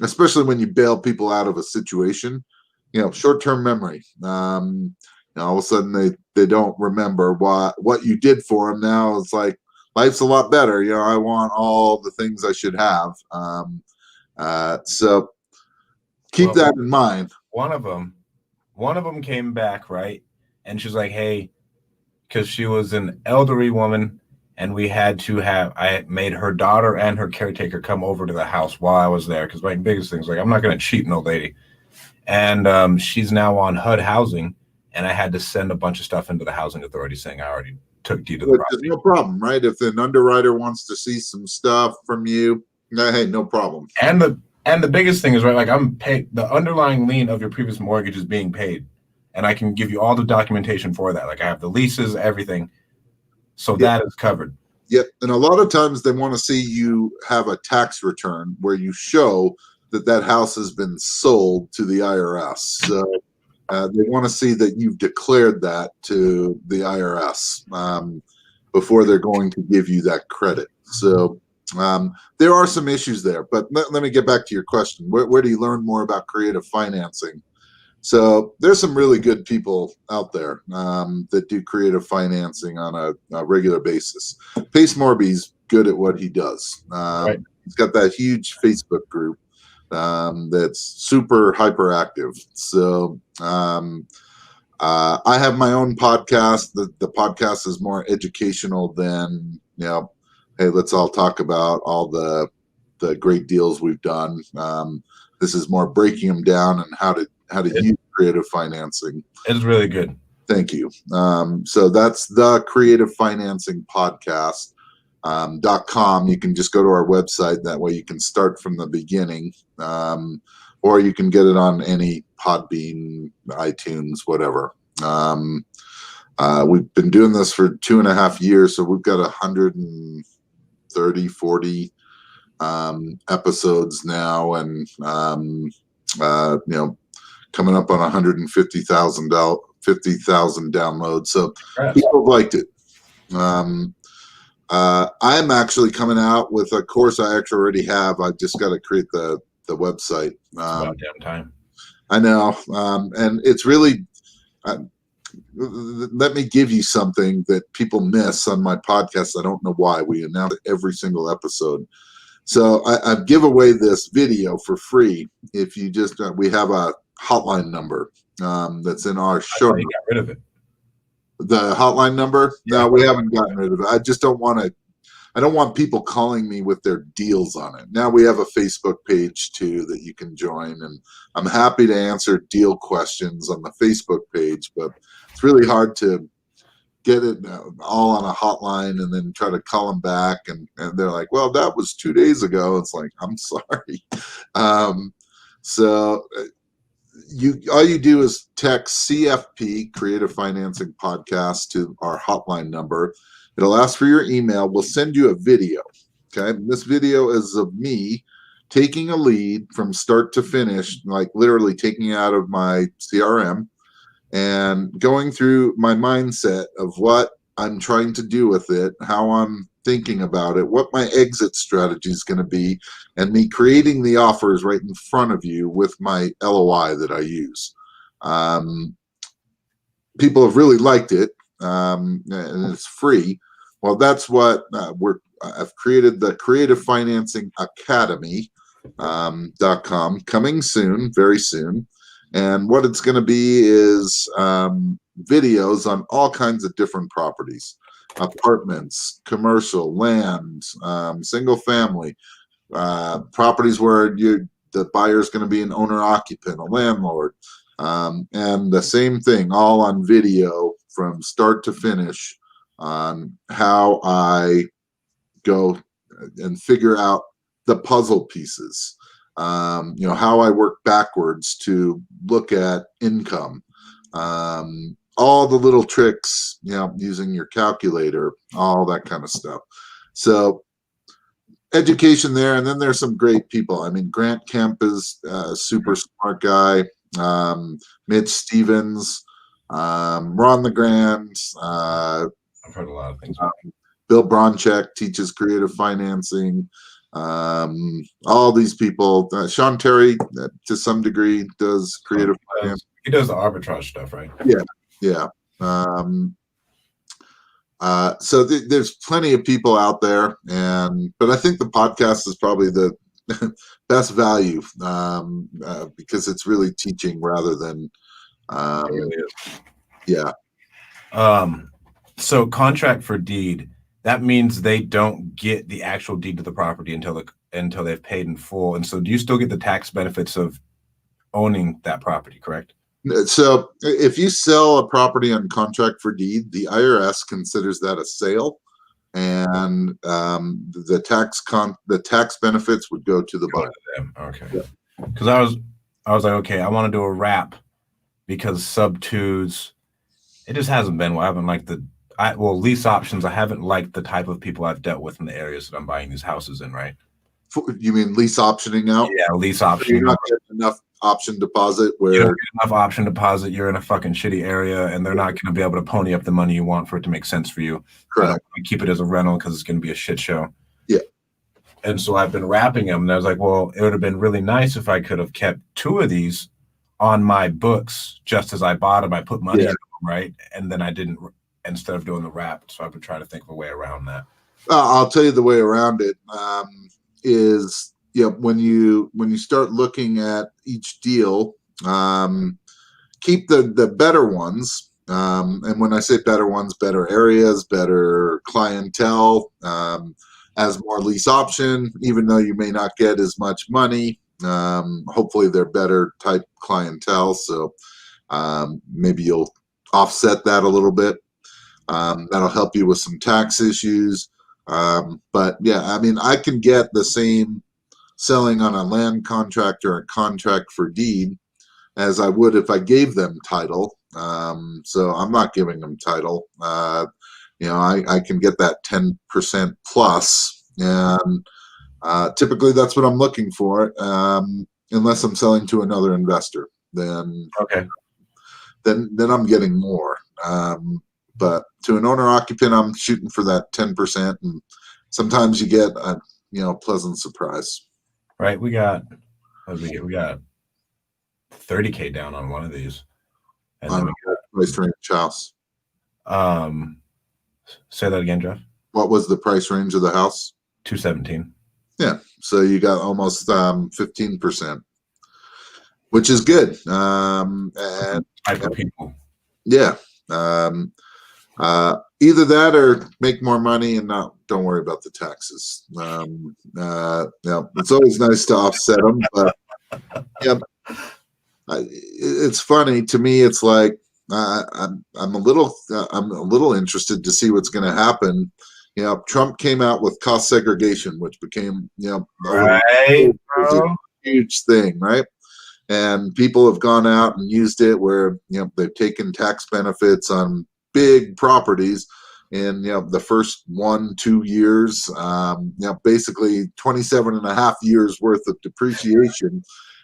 especially when you bail people out of a situation, short-term memory. All of a sudden they don't remember what you did for them. Now it's like, life's a lot better. I want all the things I should have. So keep that in mind. One of them came back, right? And she's like, hey, because she was an elderly woman, and I made her daughter and her caretaker come over to the house while I was there. Because my biggest thing is, like, I'm not going to cheat an old lady. And she's now on HUD housing, and I had to send a bunch of stuff into the housing authority saying I already took deed to the property. No problem, right? If an underwriter wants to see some stuff from you, hey, no problem. And the biggest thing is, right, like, I'm paid, the underlying lien of your previous mortgage is being paid, and I can give you all the documentation for that. Like, I have the leases, everything. So that is covered. Yep. And a lot of times they want to see you have a tax return where you show that house has been sold to the IRS. So they want to see that you've declared that to the IRS before they're going to give you that credit. So there are some issues there. But let me get back to your question. Where do you learn more about creative financing? So there's some really good people out there that do creative financing on a regular basis. Pace Morby's good at what he does. Right. He's got that huge Facebook group that's super hyperactive. So I have my own podcast. The podcast is more educational than, hey, let's all talk about all the great deals we've done. This is more breaking them down and how to use creative financing. It's really good. Thank you. So that's the Creative Financing Podcast. .com. You can just go to our website. That way you can start from the beginning, or you can get it on any Podbean, iTunes, whatever. We've been doing this for 2.5 years, so we've got 130, 40 episodes now, and coming up on 150,000 downloads. So people liked it. I'm actually coming out with a course I actually already have. I've just got to create the website. About damn time. I know. And it's really, let me give you something that people miss on my podcast. I don't know why. We announce it every single episode. So I give away this video for free. If you just, we have a hotline number that's in our show. You got rid of it. The hotline number? No, we haven't gotten rid of it. I just don't want to. I don't want people calling me with their deals on it. Now we have a Facebook page too that you can join, and I'm happy to answer deal questions on the Facebook page. But it's really hard to get it all on a hotline and then try to call them back, and they're like, "Well, that was 2 days ago." It's like, I'm sorry. All you do is text CFP, Creative Financing Podcast, to our hotline number. It'll ask for your email. We'll send you a video. Okay. And this video is of me taking a lead from start to finish, like literally taking it out of my CRM and going through my mindset of what I'm trying to do with it, how I'm thinking about it, what my exit strategy is going to be, and me creating the offers right in front of you with my LOI that I use. People have really liked it, and it's free. Well, that's what I've created, the Creative Financing Academy .com, coming soon, very soon. And what it's going to be is videos on all kinds of different properties. apartments, commercial, land, single family, properties where the buyer is going to be an owner occupant, a landlord, and the same thing, all on video from start to finish on how I go and figure out the puzzle pieces. How I work backwards to look at income. All the little tricks, using your calculator, all that kind of stuff. So education there, and then there's some great people. I mean, Grant Kemp is a super smart guy. Mitch Stevens, Ron LeGrand. I've heard a lot of things. Bill Bronchek teaches creative financing. All these people. Sean Terry, to some degree, does creative finance. He does the arbitrage stuff, right? Yeah. So there's plenty of people out there, but I think the podcast is probably the best value because it's really teaching rather than It really is. Yeah. So contract for deed, that means they don't get the actual deed to the property until they've paid in full. And so do you still get the tax benefits of owning that property, correct? So if you sell a property on contract for deed, the IRS considers that a sale, and the tax benefits would go to the buyer. Okay. Because I was like, okay, I want to do a wrap because sub twos, it just hasn't been. I haven't liked lease options. I haven't liked the type of people I've dealt with in the areas that I'm buying these houses in. Right? You mean lease optioning out? Yeah, lease optioning. You're not getting enough option deposit where you don't get enough option deposit. You're in a fucking shitty area, and they're not going to be able to pony up the money you want for it to make sense for you. Correct. You keep it as a rental because it's going to be a shit show. Yeah. And so I've been wrapping them, and I was like, well, it would have been really nice if I could have kept 2 of these on my books just as I bought them. I put money in them, right? And then I didn't, instead of doing the wrap. So I've been trying to think of a way around that. I'll tell you the way around it is when you start looking at each deal, keep the better ones. And when I say better ones, better areas, better clientele, as more lease option, even though you may not get as much money. Hopefully they're better type clientele. So maybe you'll offset that a little bit. That'll help you with some tax issues. But yeah, I mean, I can get the same selling on a land contract or a contract for deed as I would if I gave them title. So I'm not giving them title. I can get that 10% plus, and typically that's what I'm looking for. Unless I'm selling to another investor, then I'm getting more. But to an owner occupant, I'm shooting for that 10%, and sometimes you get a pleasant surprise. Right, we got 30K down on one of these, and then we got price range house. Say that again, Jeff. What was the price range of the house? 217. Yeah, so you got almost 15%, which is good. And type of people. Yeah. Either that or make more money and don't worry about the taxes. It's always nice to offset them, but it's funny to me. It's like I'm a little interested to see what's going to happen. Trump came out with cost segregation, which became a huge thing, right? And people have gone out and used it where they've taken tax benefits on big properties in the first 1-2 years, basically 27 and a half years worth of depreciation.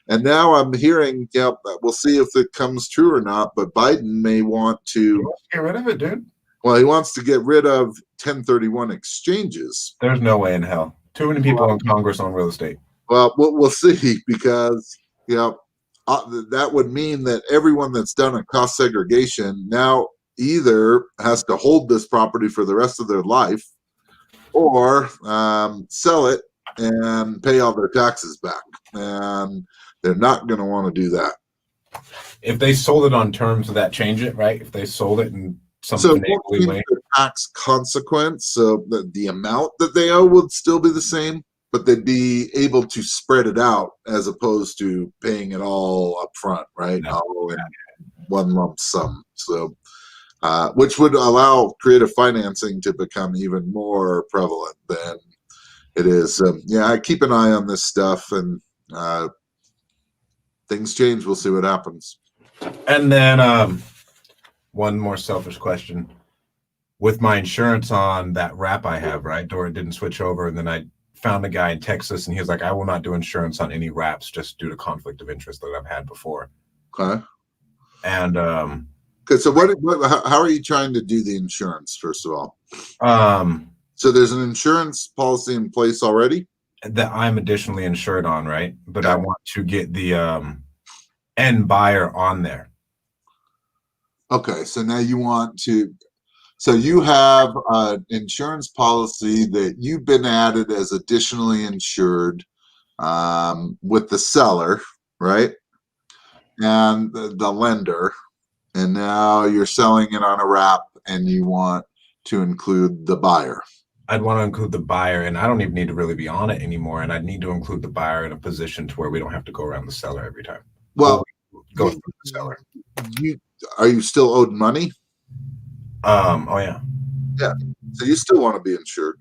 And now I'm hearing, we'll see if it comes true or not, but Biden may want to get rid of it, dude. Well, he wants to get rid of 1031 exchanges. There's no way in hell. Too many people in Congress on real estate. Well, we'll see, because that would mean that everyone that's done a cost segregation now either has to hold this property for the rest of their life or sell it and pay all their taxes back. And they're not going to want to do that. If they sold it on terms of that, change it, right? If they sold it in some finagly way. tax consequence, so the amount that they owe would still be the same, but they'd be able to spread it out as opposed to paying it all up front, right? No. All in one lump sum. So, which would allow creative financing to become even more prevalent than it is. Yeah, I keep an eye on this stuff, and things change. We'll see what happens. And then one more selfish question. With my insurance on that wrap I have, right? Dora didn't switch over, and then I found a guy in Texas, and he was like, "I will not do insurance on any wraps just due to conflict of interest that I've had before." Okay. And Okay. So, how are you trying to do the insurance? First of all, so there's an insurance policy in place already that I'm additionally insured on, right? But I want to get the end buyer on there. Okay. So now you want to. So you have an insurance policy that you've been added as additionally insured with the seller, right? And the lender. And now you're selling it on a wrap and you want to include the buyer. I'd want to include the buyer, and I don't even need to really be on it anymore. And I'd need to include the buyer in a position to where we don't have to go around the seller every time. Well, go through the seller. Are you still owed money? Oh yeah. Yeah. So you still want to be insured.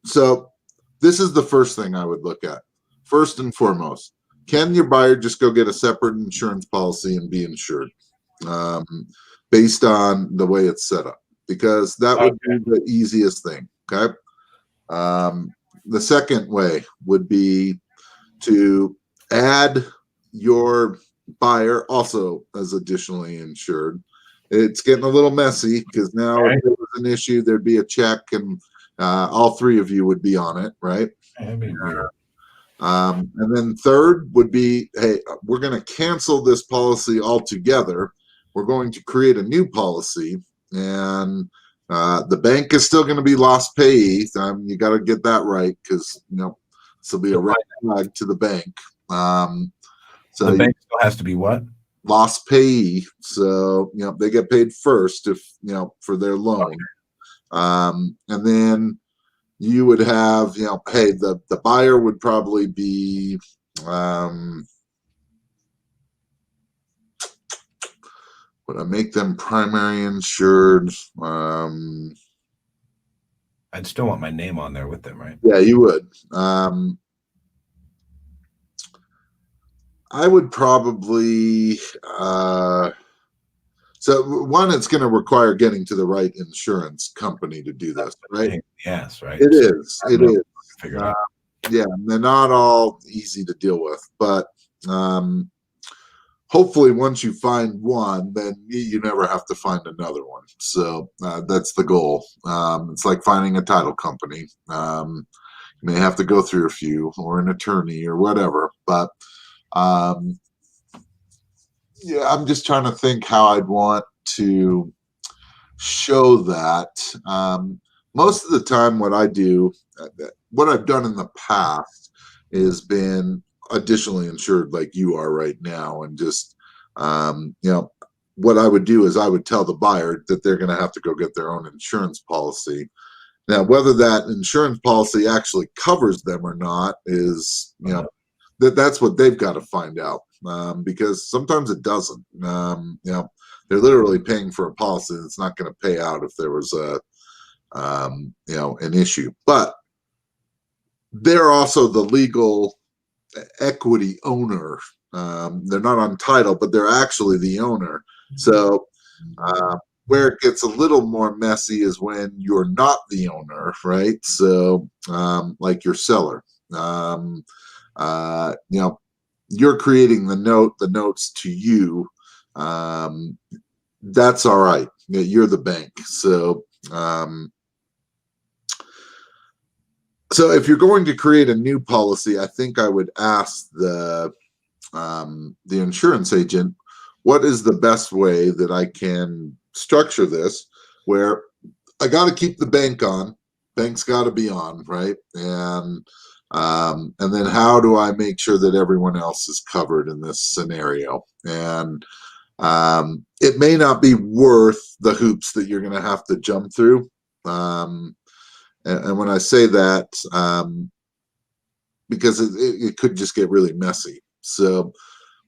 So this is the first thing I would look at. First and foremost, can your buyer just go get a separate insurance policy and be insured based on the way it's set up? Because that would be the easiest thing. Okay. The second way would be to add your buyer also as additionally insured. It's getting a little messy because now if there was an issue, there'd be a check and all three of you would be on it, right? That'd be weird. And then third would be, hey, we're going to cancel this policy altogether. We're going to create a new policy, and the bank is still going to be lost payee. You got to get that right because this will be a red flag to the bank. So the bank still has to be what? Lost payee. So they get paid first if for their loan, and then you would have hey, the buyer would probably be would I make them primary insured? I'd still want my name on there with them, right? Yeah, you would. I would probably so one, it's going to require getting to the right insurance company to do this, right? Yes, right. It is. It is. Figure it out. Yeah, they're not all easy to deal with, but hopefully once you find one, then you never have to find another one. So that's the goal. It's like finding a title company. You may have to go through a few or an attorney or whatever, but yeah, I'm just trying to think how I'd want to show that. Most of the time what I do, what I've done in the past is been additionally insured like you are right now, and just what I would do is I would tell the buyer that they're going to have to go get their own insurance policy. Now, whether that insurance policy actually covers them or not is that's what they've got to find out, because sometimes it doesn't. They're literally paying for a policy that's not going to pay out if there was an issue. But they're also the legal equity owner. They're not on title, but they're actually the owner. So where it gets a little more messy is when you're not the owner, right? So like your seller, you're creating the notes to you. That's all right. You're the bank. So so if you're going to create a new policy, I think I would ask the insurance agent, what is the best way that I can structure this where I got to keep the bank on, bank's got to be on, right? And then how do I make sure that everyone else is covered in this scenario? And It may not be worth the hoops that you're going to have to jump through. And when I say that, because it could just get really messy. So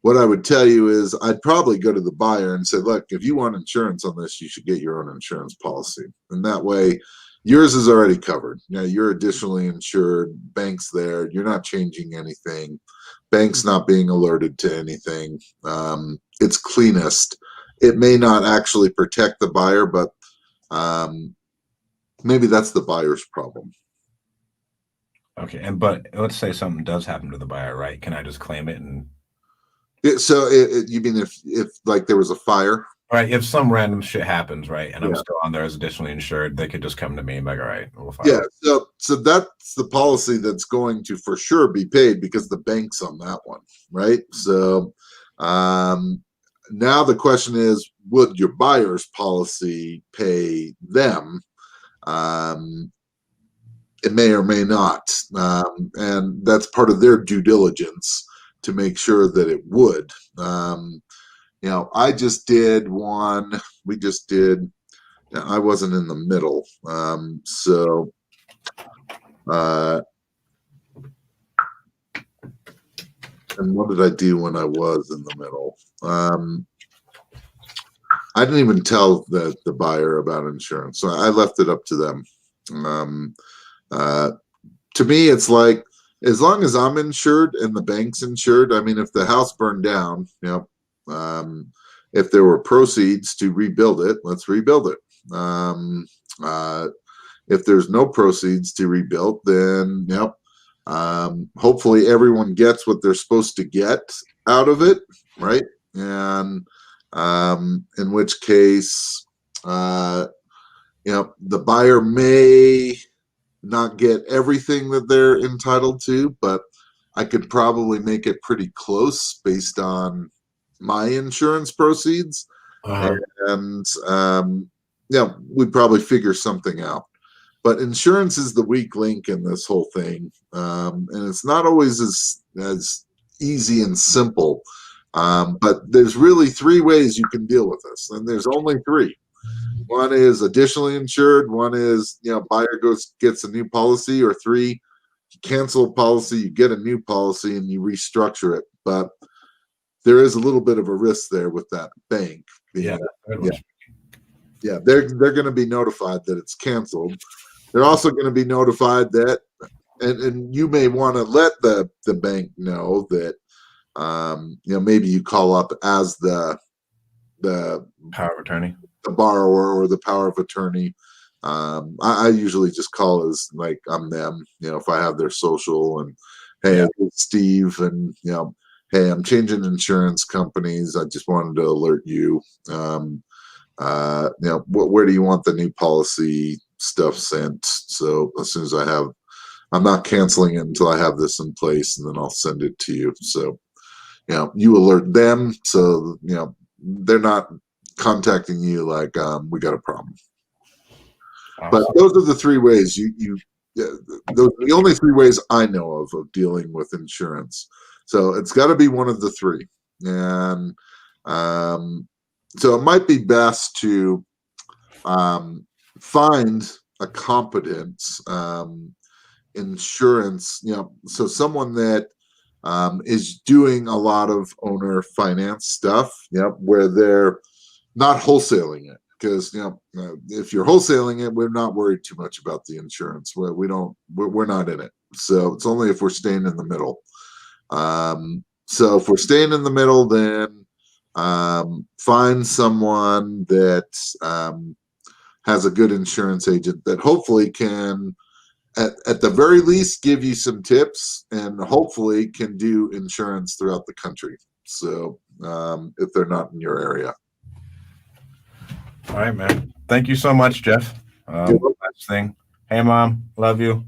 what I would tell you is I'd probably go to the buyer and say, look, if you want insurance on this, you should get your own insurance policy. And that way yours is already covered. You know, you're additionally insured, bank's there, you're not changing anything, bank's not being alerted to anything. It's cleanest. It may not actually protect the buyer, but maybe that's the buyer's problem. Okay, but let's say something does happen to the buyer, right? Can I just claim it? And so you mean if like there was a fire? right, if some random shit happens, right, and Yeah. I'm still on there as additionally insured, they could just come to me and be like, all right, we'll file. Yeah, so that's the policy that's going to for sure be paid because the bank's on that one, right? So now the question is, would your buyer's policy pay them? It may or may not, and that's part of their due diligence to make sure that it would. You know, I just did one. We just did. I wasn't in the middle, so. And what did I do when I was in the middle? I didn't even tell the buyer about insurance, so I left it up to them. To me, it's like as long as I'm insured and the bank's insured. I mean, if the house burned down, you know, if there were proceeds to rebuild it, let's rebuild it. If there's no proceeds to rebuild, then yep. Hopefully everyone gets what they're supposed to get out of it, right? And in which case, you know, the buyer may not get everything that they're entitled to, but I could probably make it pretty close based on my insurance proceeds. And yeah, we'd probably figure something out. But insurance is the weak link in this whole thing, and it's not always as easy and simple. But there's really three ways you can deal with this, and there's only three. One is additionally insured. One is, you know, buyer gets a new policy, or three, you cancel a policy, you get a new policy, and you restructure it. But there is a little bit of a risk there with that bank. Yeah, they're going to be notified that it's canceled. They're also going to be notified that, and you may want to let the bank know that, you know, maybe you call up as the power of attorney, the borrower or the power of attorney. I usually just call as like I'm them, you know, if I have their social and hey, it's Steve, and you know, hey, I'm changing insurance companies. I just wanted to alert you. You know, where do you want the new policy stuff sent? So as soon as I have, I'm not canceling it until I have this in place, and then I'll send it to you. So, you know, you alert them, so you know they're not contacting you like we got a problem. Awesome. But those are the three ways those are the only three ways I know of dealing with insurance. So it's got to be one of the three, and so it might be best to find a competent insurance, you know, so someone that is doing a lot of owner finance stuff, you know, where they're not wholesaling it. Because, you know, if you're wholesaling it, we're not worried too much about the insurance. We're not in it. So it's only if we're staying in the middle. So if we're staying in the middle, then find someone that has a good insurance agent that hopefully can, at the very least, give you some tips, and hopefully can do insurance throughout the country. So if they're not in your area. All right, man. Thank you so much, Jeff. Last thing. Hey, Mom. Love you.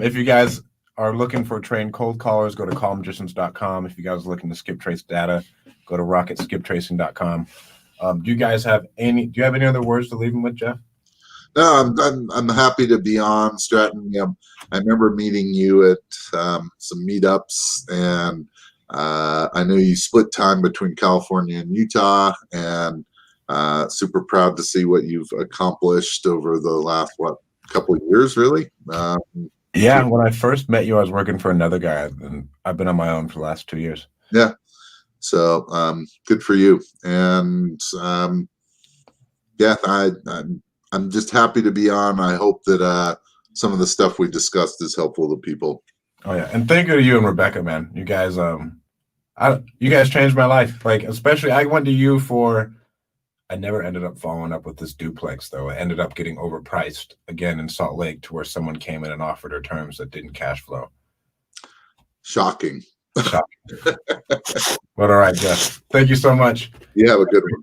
If you guys are looking for trained cold callers, go to callmagicians.com. If you guys are looking to skip trace data, go to rocketskiptracing.com. Do you have any other words to leave them with, Jeff? No, I'm happy to be on, Stratton. I remember meeting you at some meetups, and I know you split time between California and Utah, and super proud to see what you've accomplished over the last couple of years, really. Yeah, when I first met you, I was working for another guy, and I've been on my own for the last 2 years. Yeah, so good for you. And yeah, I'm just happy to be on. I hope that some of the stuff we discussed is helpful to people. Oh yeah, and thank you to you and Rebecca, man. You guys, you guys changed my life. Like, especially, I went to you for. I never ended up following up with this duplex, though. I ended up getting overpriced again in Salt Lake, to where someone came in and offered her terms that didn't cash flow. Shocking. Shocking. But all right, Jeff. Thank you so much. You have a good one.